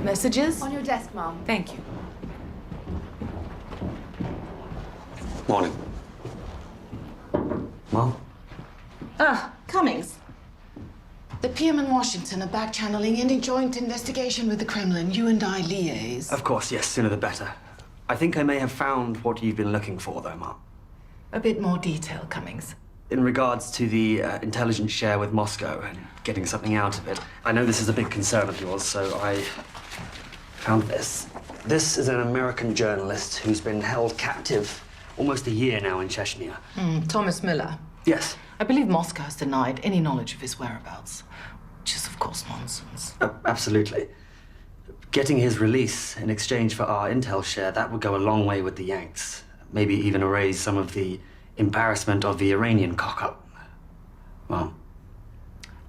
Messages? On your desk, Mom. Thank you. Morning. Mom? Ah, Cummings. The PM in Washington are back-channeling any joint investigation with the Kremlin. You and I liaise. Of course, yes, sooner the better. I think I may have found what you've been looking for, though, Ma. A bit more detail, Cummings. In regards to the intelligence share with Moscow and getting something out of it, I know this is a big concern of yours, so I found this. This is an American journalist who's been held captive almost a year now in Chechnya. Thomas Miller. Yes. I believe Moscow has denied any knowledge of his whereabouts, which is, of course, nonsense. Absolutely. Getting his release in exchange for our intel share, that would go a long way with the Yanks. Maybe even erase some of the embarrassment of the Iranian cock-up. Well,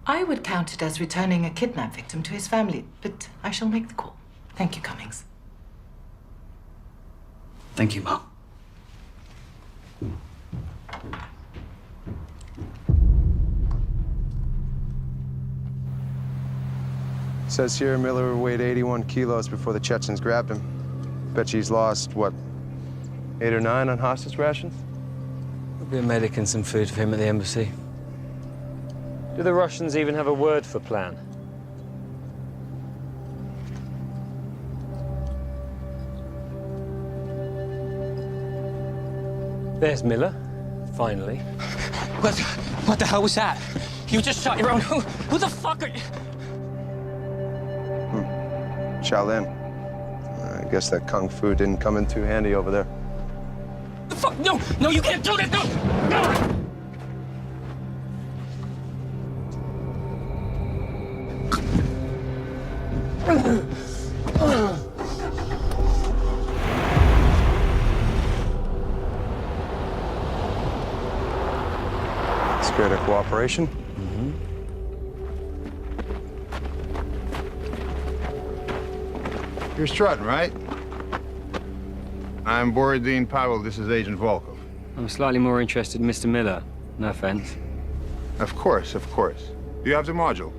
I would count it as returning a kidnapped victim to his family, but I shall make the call. Thank you, Cummings. thank you, Ma. Says here Miller weighed 81 kilos before the Chechens grabbed him. Bet he's lost, what, 8 or 9 on hostage rations? A bit of medic and some food for him at the embassy. Do the Russians even have a word for plan? There's Miller, finally. What the hell was that? You just shot your own... Who the fuck are you? Shaolin. I guess that kung fu didn't come in too handy over there. The fuck? No, no, you can't do that, no! No! Scared of cooperation? You're strutting, right? I'm Borodin Pavel. This is Agent Volkov. I'm slightly more interested in Mr. Miller. No offense. Of course, of course. Do you have the module?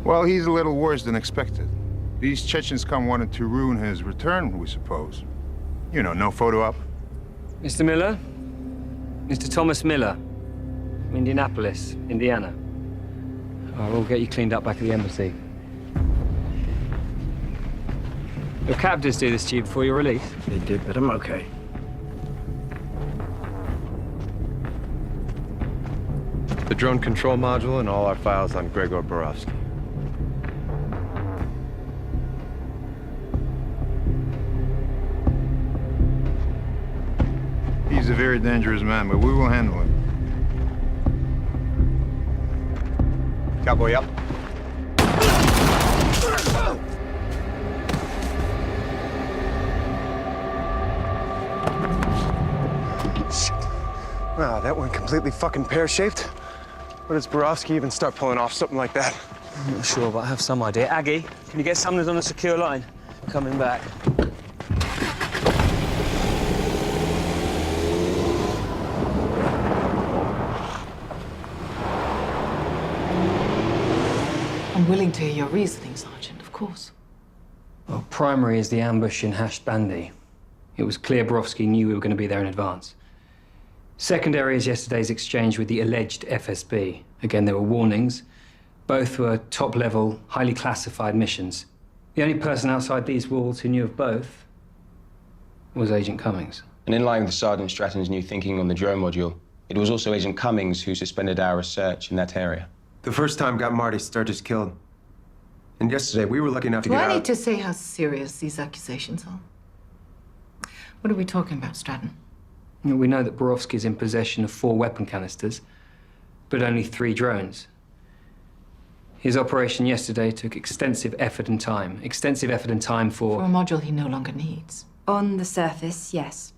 Well, he's a little worse than expected. These Chechens come wanting to ruin his return, we suppose. You know, no photo op. Mr. Miller? Mr. Thomas Miller, Indianapolis, Indiana. We'll get you cleaned up back at the embassy. Your captors do this to you before your release? They did, but I'm okay. The drone control module and all our files on Gregor Borovsky. He's a very dangerous man, but we will handle him. Cowboy up. Wow, that went completely fucking pear-shaped. Where does Borovsky even start pulling off something like that? I'm not sure, but I have some idea. Aggie, can you get Sumner's on a secure line? Coming back. I'm willing to hear your reasoning, Sergeant, of course. Well, primary is the ambush in Hashed Bandy. It was clear Borovsky knew we were going to be there in advance. Secondary is yesterday's exchange with the alleged FSB. Again, there were warnings. Both were top-level, highly classified missions. The only person outside these walls who knew of both was Agent Cummings. And in line with Sergeant Stratton's new thinking on the drone module, it was also Agent Cummings who suspended our research in that area. The first time got Marty Sturgis killed. And yesterday, we were lucky enough to Do get I out. need to say how serious these accusations are? What are we talking about, Stratton? We know that Borovsky is in possession of 4 weapon canisters, but only 3 drones. His operation yesterday took extensive effort and time. Extensive effort and time For a module he no longer needs. On the surface, yes.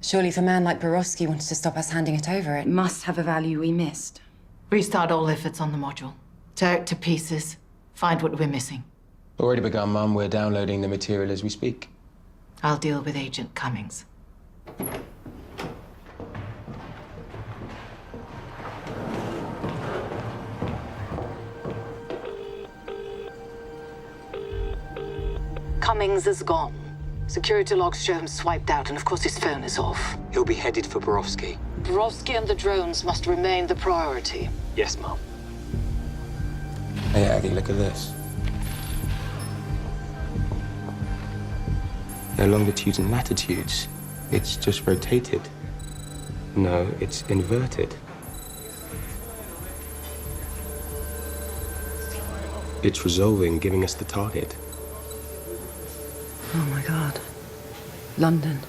Surely if a man like Borovsky wanted to stop us handing it over, it must have a value we missed. Restart all efforts on the module. Tear it to pieces. Find what we're missing. Already begun, Mum. We're downloading the material as we speak. I'll deal with Agent Cummings. Cummings is gone. Security logs show him swiped out, and of course his phone is off. He'll be headed for Borowski. Borowski and the drones must remain the priority. Yes, Mom. Hey, Aggie, look at this. No longitudes and latitudes. It's just rotated. No, it's inverted. It's resolving, giving us the target. Oh my God. London.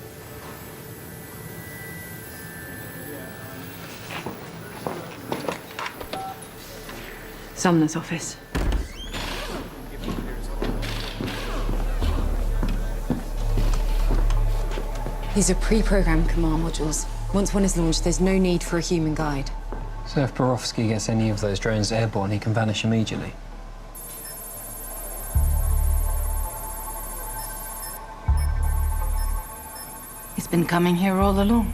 Sumner's office. These are pre-programmed command modules. Once one is launched, there's no need for a human guide. So if Borowski gets any of those drones airborne, he can vanish immediately. He's been coming here all along.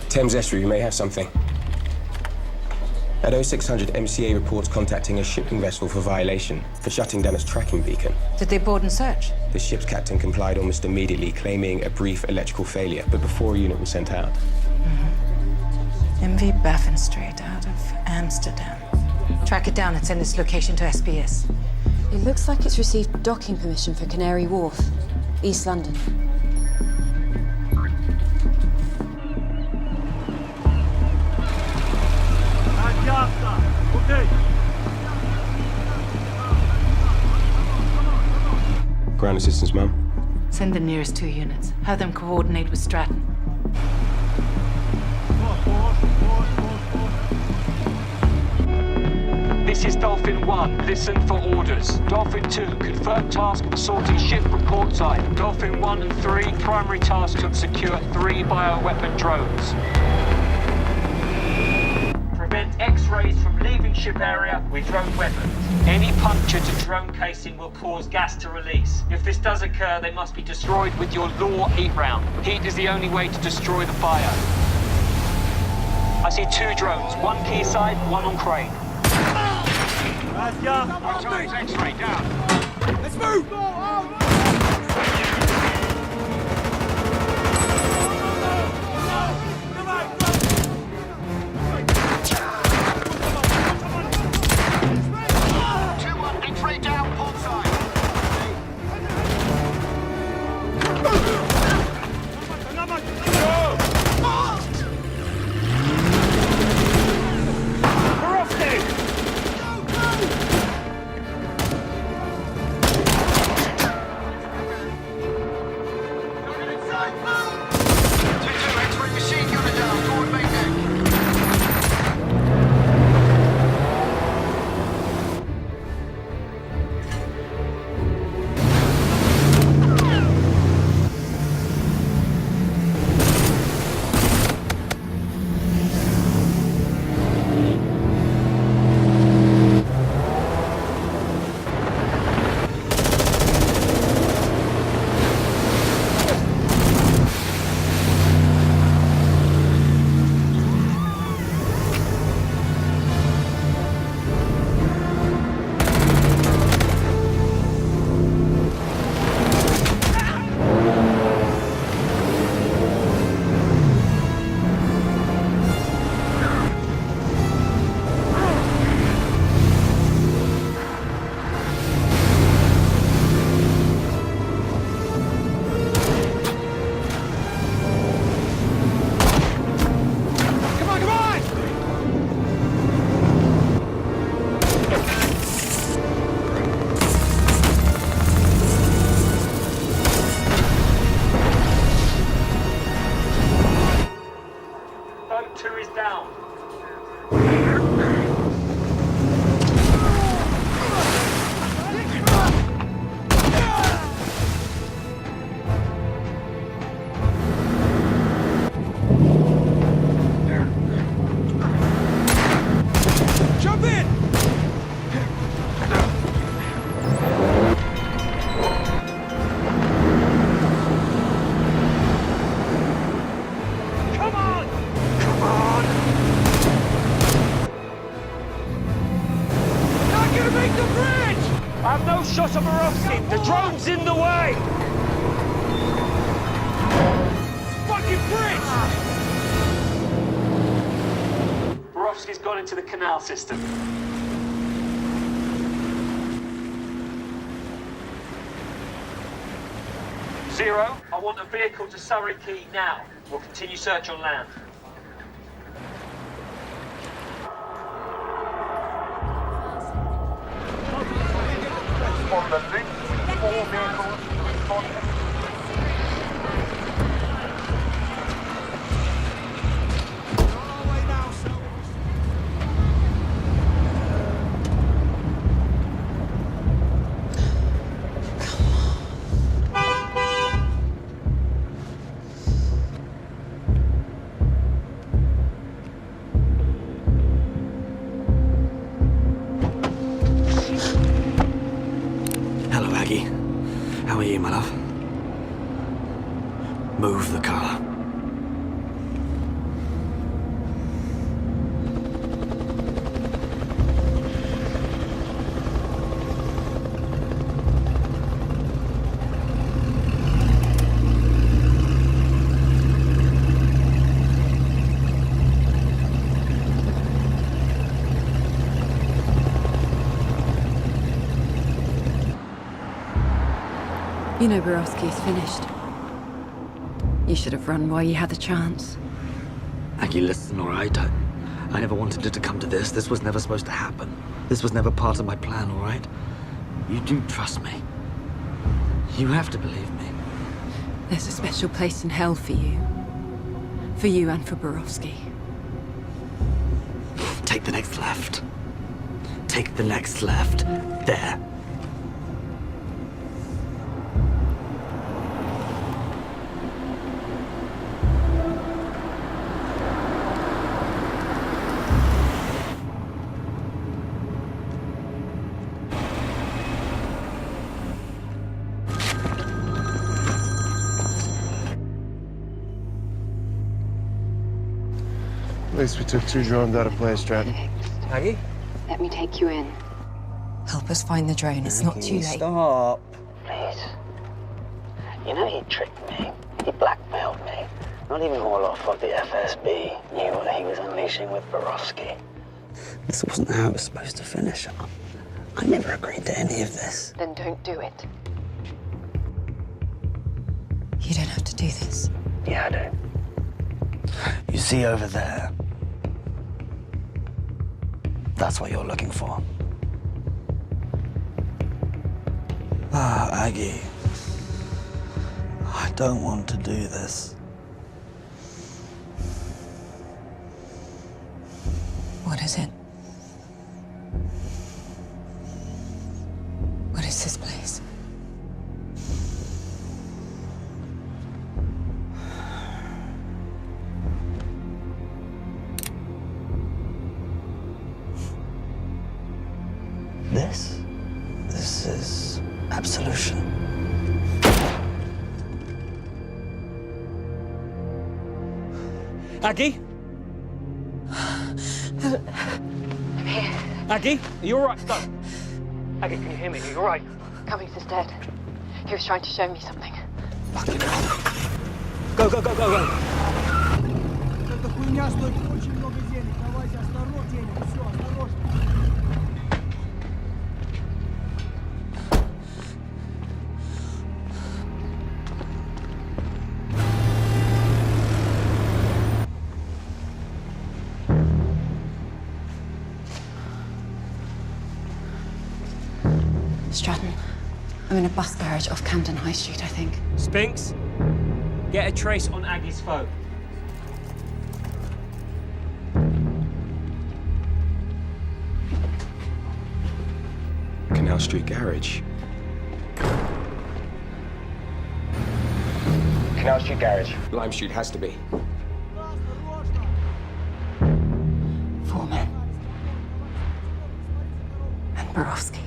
Thames Estuary, we may have something. At 0600, MCA reports contacting a shipping vessel for violation, for shutting down its tracking beacon. Did they board and search? The ship's captain complied almost immediately, claiming a brief electrical failure, but before a unit was sent out. MV Baffin Strait out of Amsterdam. Track it down and send its location to SBS. It looks like it's received docking permission for Canary Wharf, East London. Ground assistance, Mum. Send the nearest 2 units. Have them coordinate with Stratton. This is Dolphin 1. Listen for orders. Dolphin 2, confirm task of assaulting ship from port side. Dolphin 1 and 3, primary task to secure 3 bioweapon drones. Prevent X-rays from leaving ship area with drone weapons. Any puncture to drone casing will cause gas to release. If this does occur, they must be destroyed with your Law heat round. Heat is the only way to destroy the fire. I see 2 drones, 1 quayside, 1 on crane. X-ray down. Let's move! Have no shot of Borowski. The drone's in the way. Fucking bridge! Borowski's gone into the canal system. Zero, I want a vehicle to Surrey Quay now. We'll continue search on land. On the link, 4 vehicles responding. Hello, Aggie. How are you, my love? Move the car. You know Borowski's finished. You should have run while you had the chance. Aggie, listen, all right? I never wanted it to come to this. This was never supposed to happen. This was never part of my plan, all right? You do trust me. You have to believe me. There's a special place in hell for you. For you and for Borowski. Take the next left. Take the next left. There. At least we took 2 drones out of play, Stratton. Aggie? Let me take you in. Help us find the drone. It's not too late. Stop. Please. You know he tricked me. He blackmailed me. Not even Orloff of the FSB knew what he was unleashing with Borowski. This wasn't how it was supposed to finish. I never agreed to any of this. Then don't do it. You don't have to do this. Yeah, I do. You see over there? That's what you're looking for. Aggie. I don't want to do this. What is it? What is this place? This is absolution. Aggie? I'm here. Aggie? Are you all right? Stop. Aggie, can you hear me? Are you all right? Cummings is dead. He was trying to show me something. Fucking hell. Go, go, go, go, go. Эта хуйня стоит очень много денег. Давайте осторожнее. Все, осторожно. Stratton, I'm in a bus garage off Camden High Street, I think. Spinks, get a trace on Aggie's phone. Canal Street Garage. Canal Street Garage. Lime Street has to be. 4 men. And Borowski.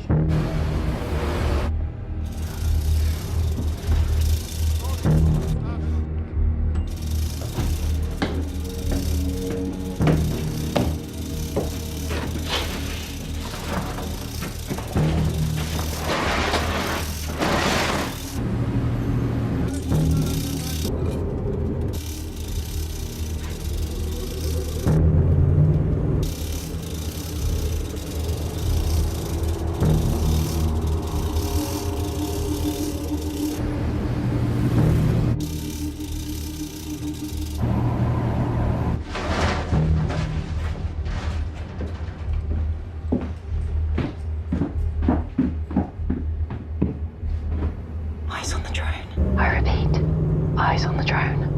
eyes on the drone.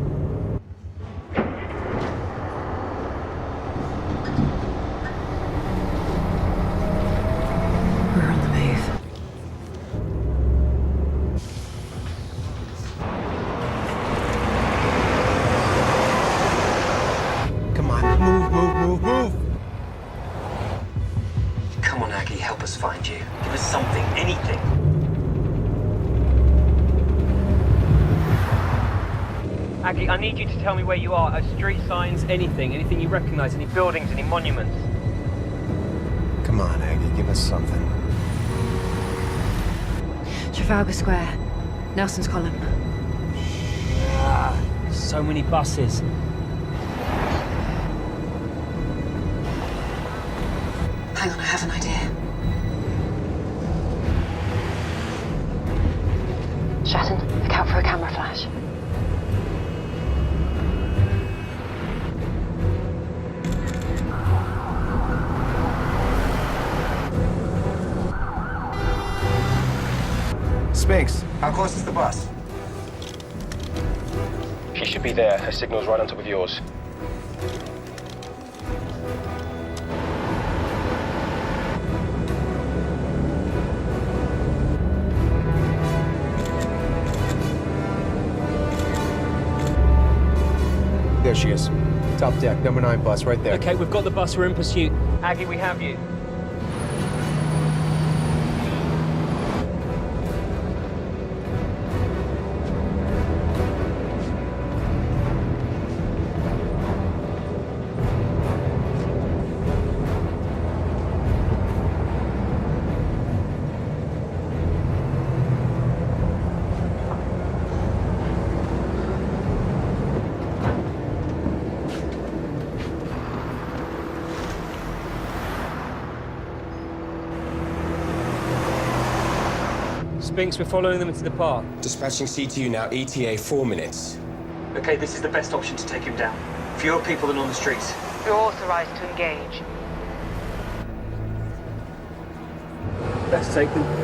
We're on the move. Come on, move. Come on, Aggie, help us find you. Give us something, anything. Aggie, I need you to tell me where you are. Street signs, anything you recognize, any buildings, any monuments. Come on, Aggie, give us something. Trafalgar Square. Nelson's Column. So many buses. Hang on, I have an idea. Shatton, look out for a camera flash. Spinks, how close is the bus? She should be there. Her signal's right on top of yours. There she is. Top deck, number 9 bus, right there. Okay, we've got the bus. We're in pursuit. Aggie, we have you. Spinks, we're following them into the park. Dispatching CTU now, ETA 4 minutes. Okay, this is the best option to take him down. Fewer people than on the streets. You're authorized to engage. Let's take them.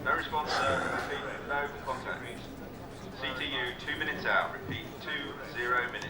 No response, sir. Repeat, no contact. CTU, 2 minutes out. Repeat, 20 minutes.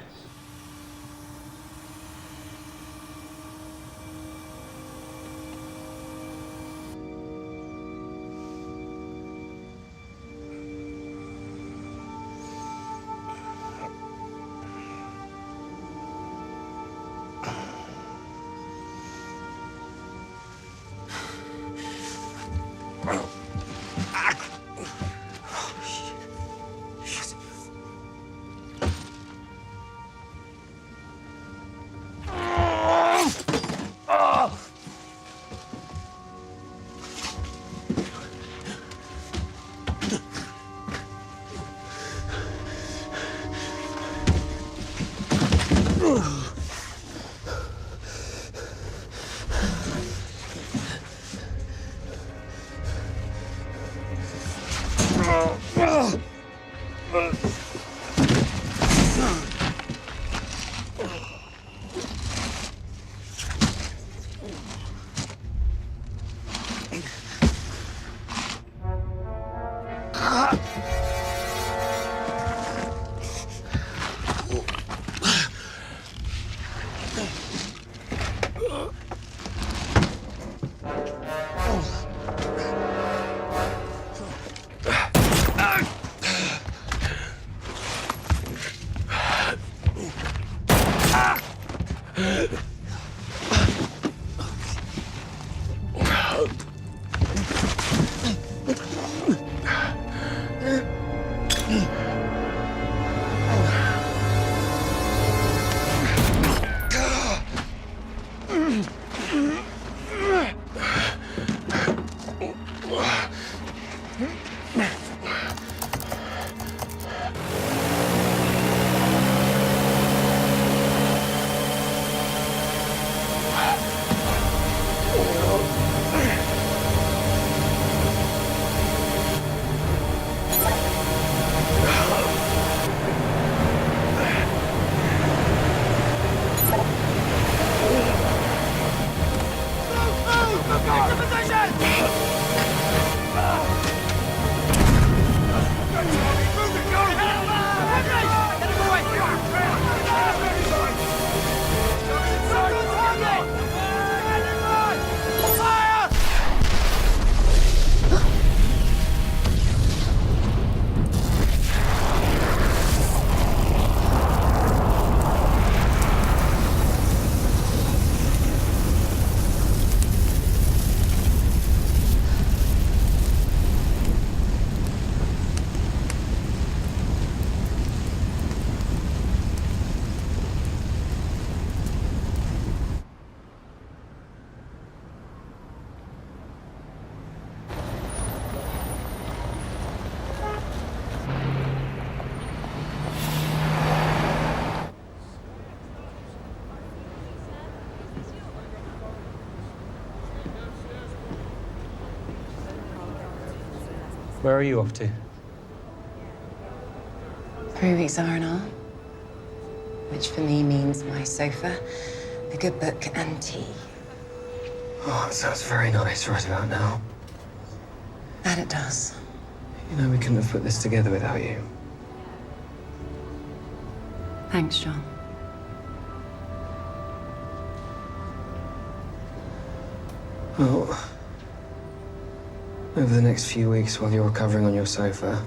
Where are you off to? 3 weeks R&R, which for me means my sofa, a good book, and tea. Oh, that sounds very nice right about now. That it does. You know, we couldn't have put this together without you. Thanks, John. Well, over the next few weeks while you're recovering on your sofa,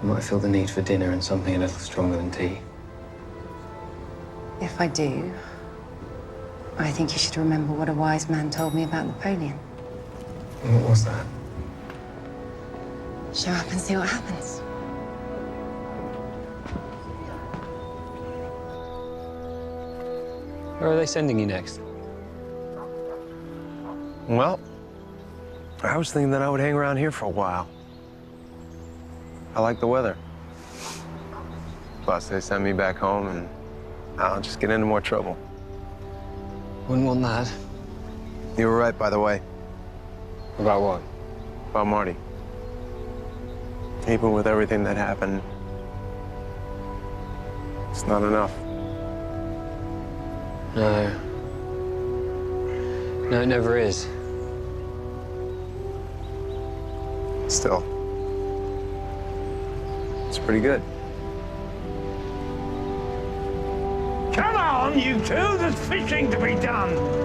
you might feel the need for dinner and something a little stronger than tea. If I do, I think you should remember what a wise man told me about Napoleon. What was that? Show up and see what happens. Where are they sending you next? Well, I was thinking that I would hang around here for a while. I like the weather. Plus, they send me back home and I'll just get into more trouble. Wouldn't want that. You were right, by the way. About what? About Marty. Even with everything that happened, it's not enough. No. No, it never is. Still, it's pretty good. Come on, you two, there's fishing to be done.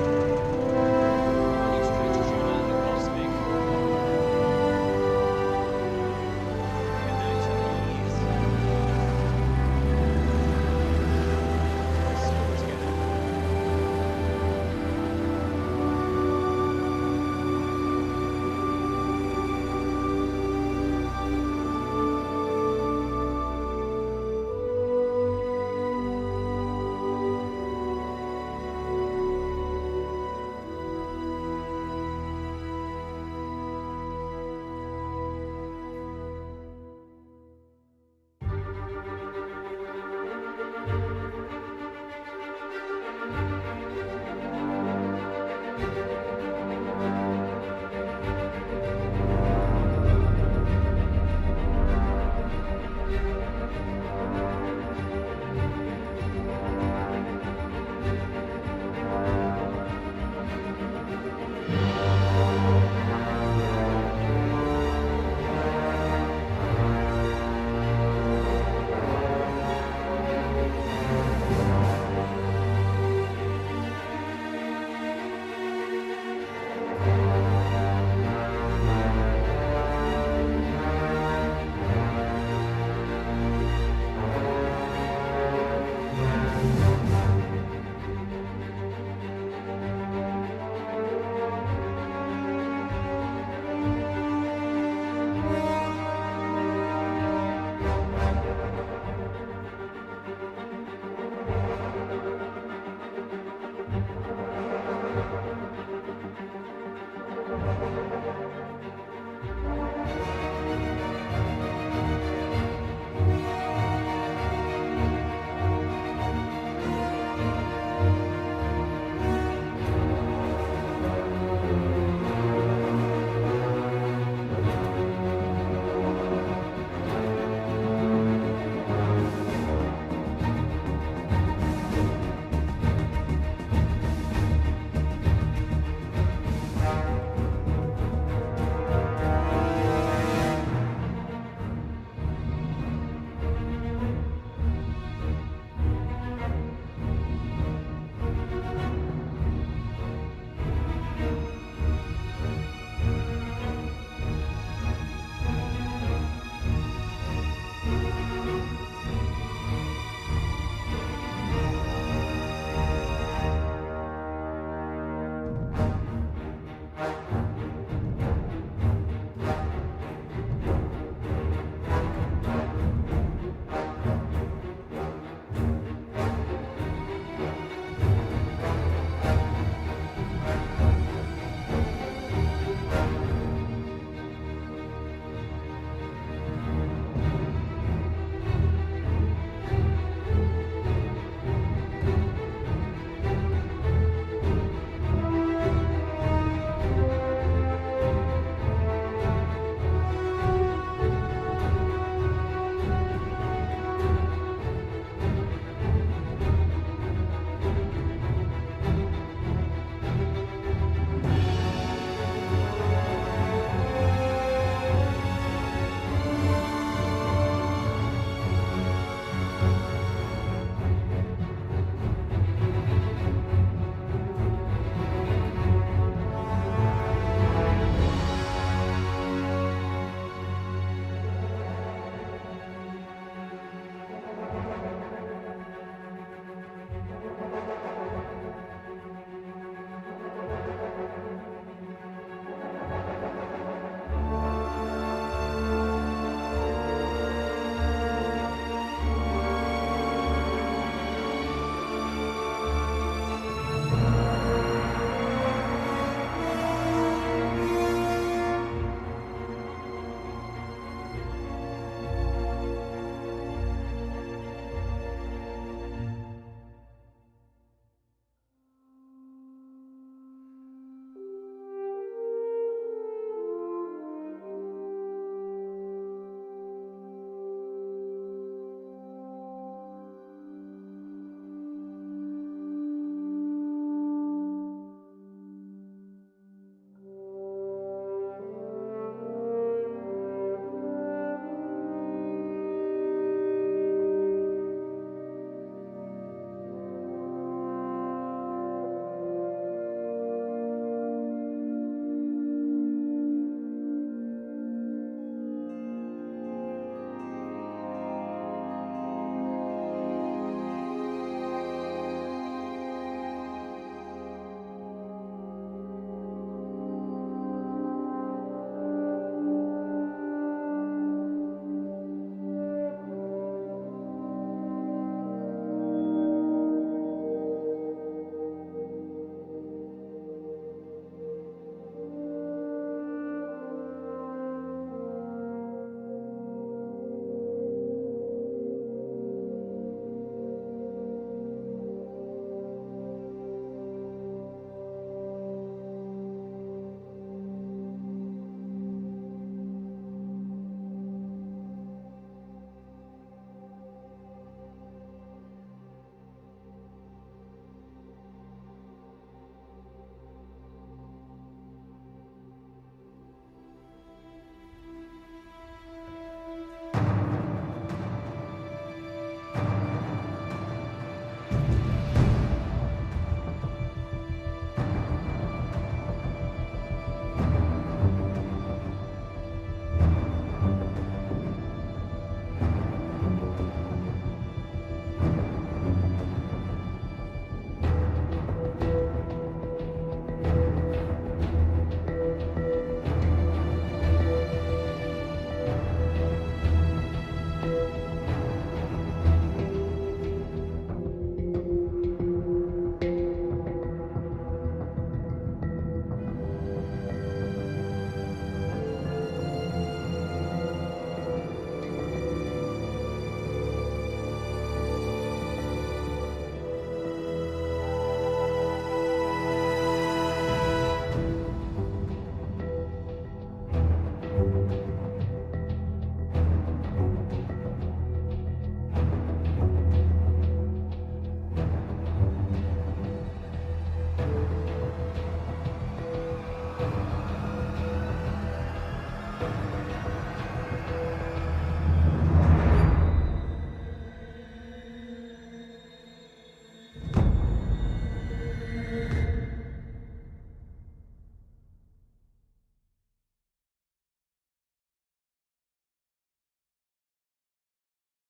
Phim.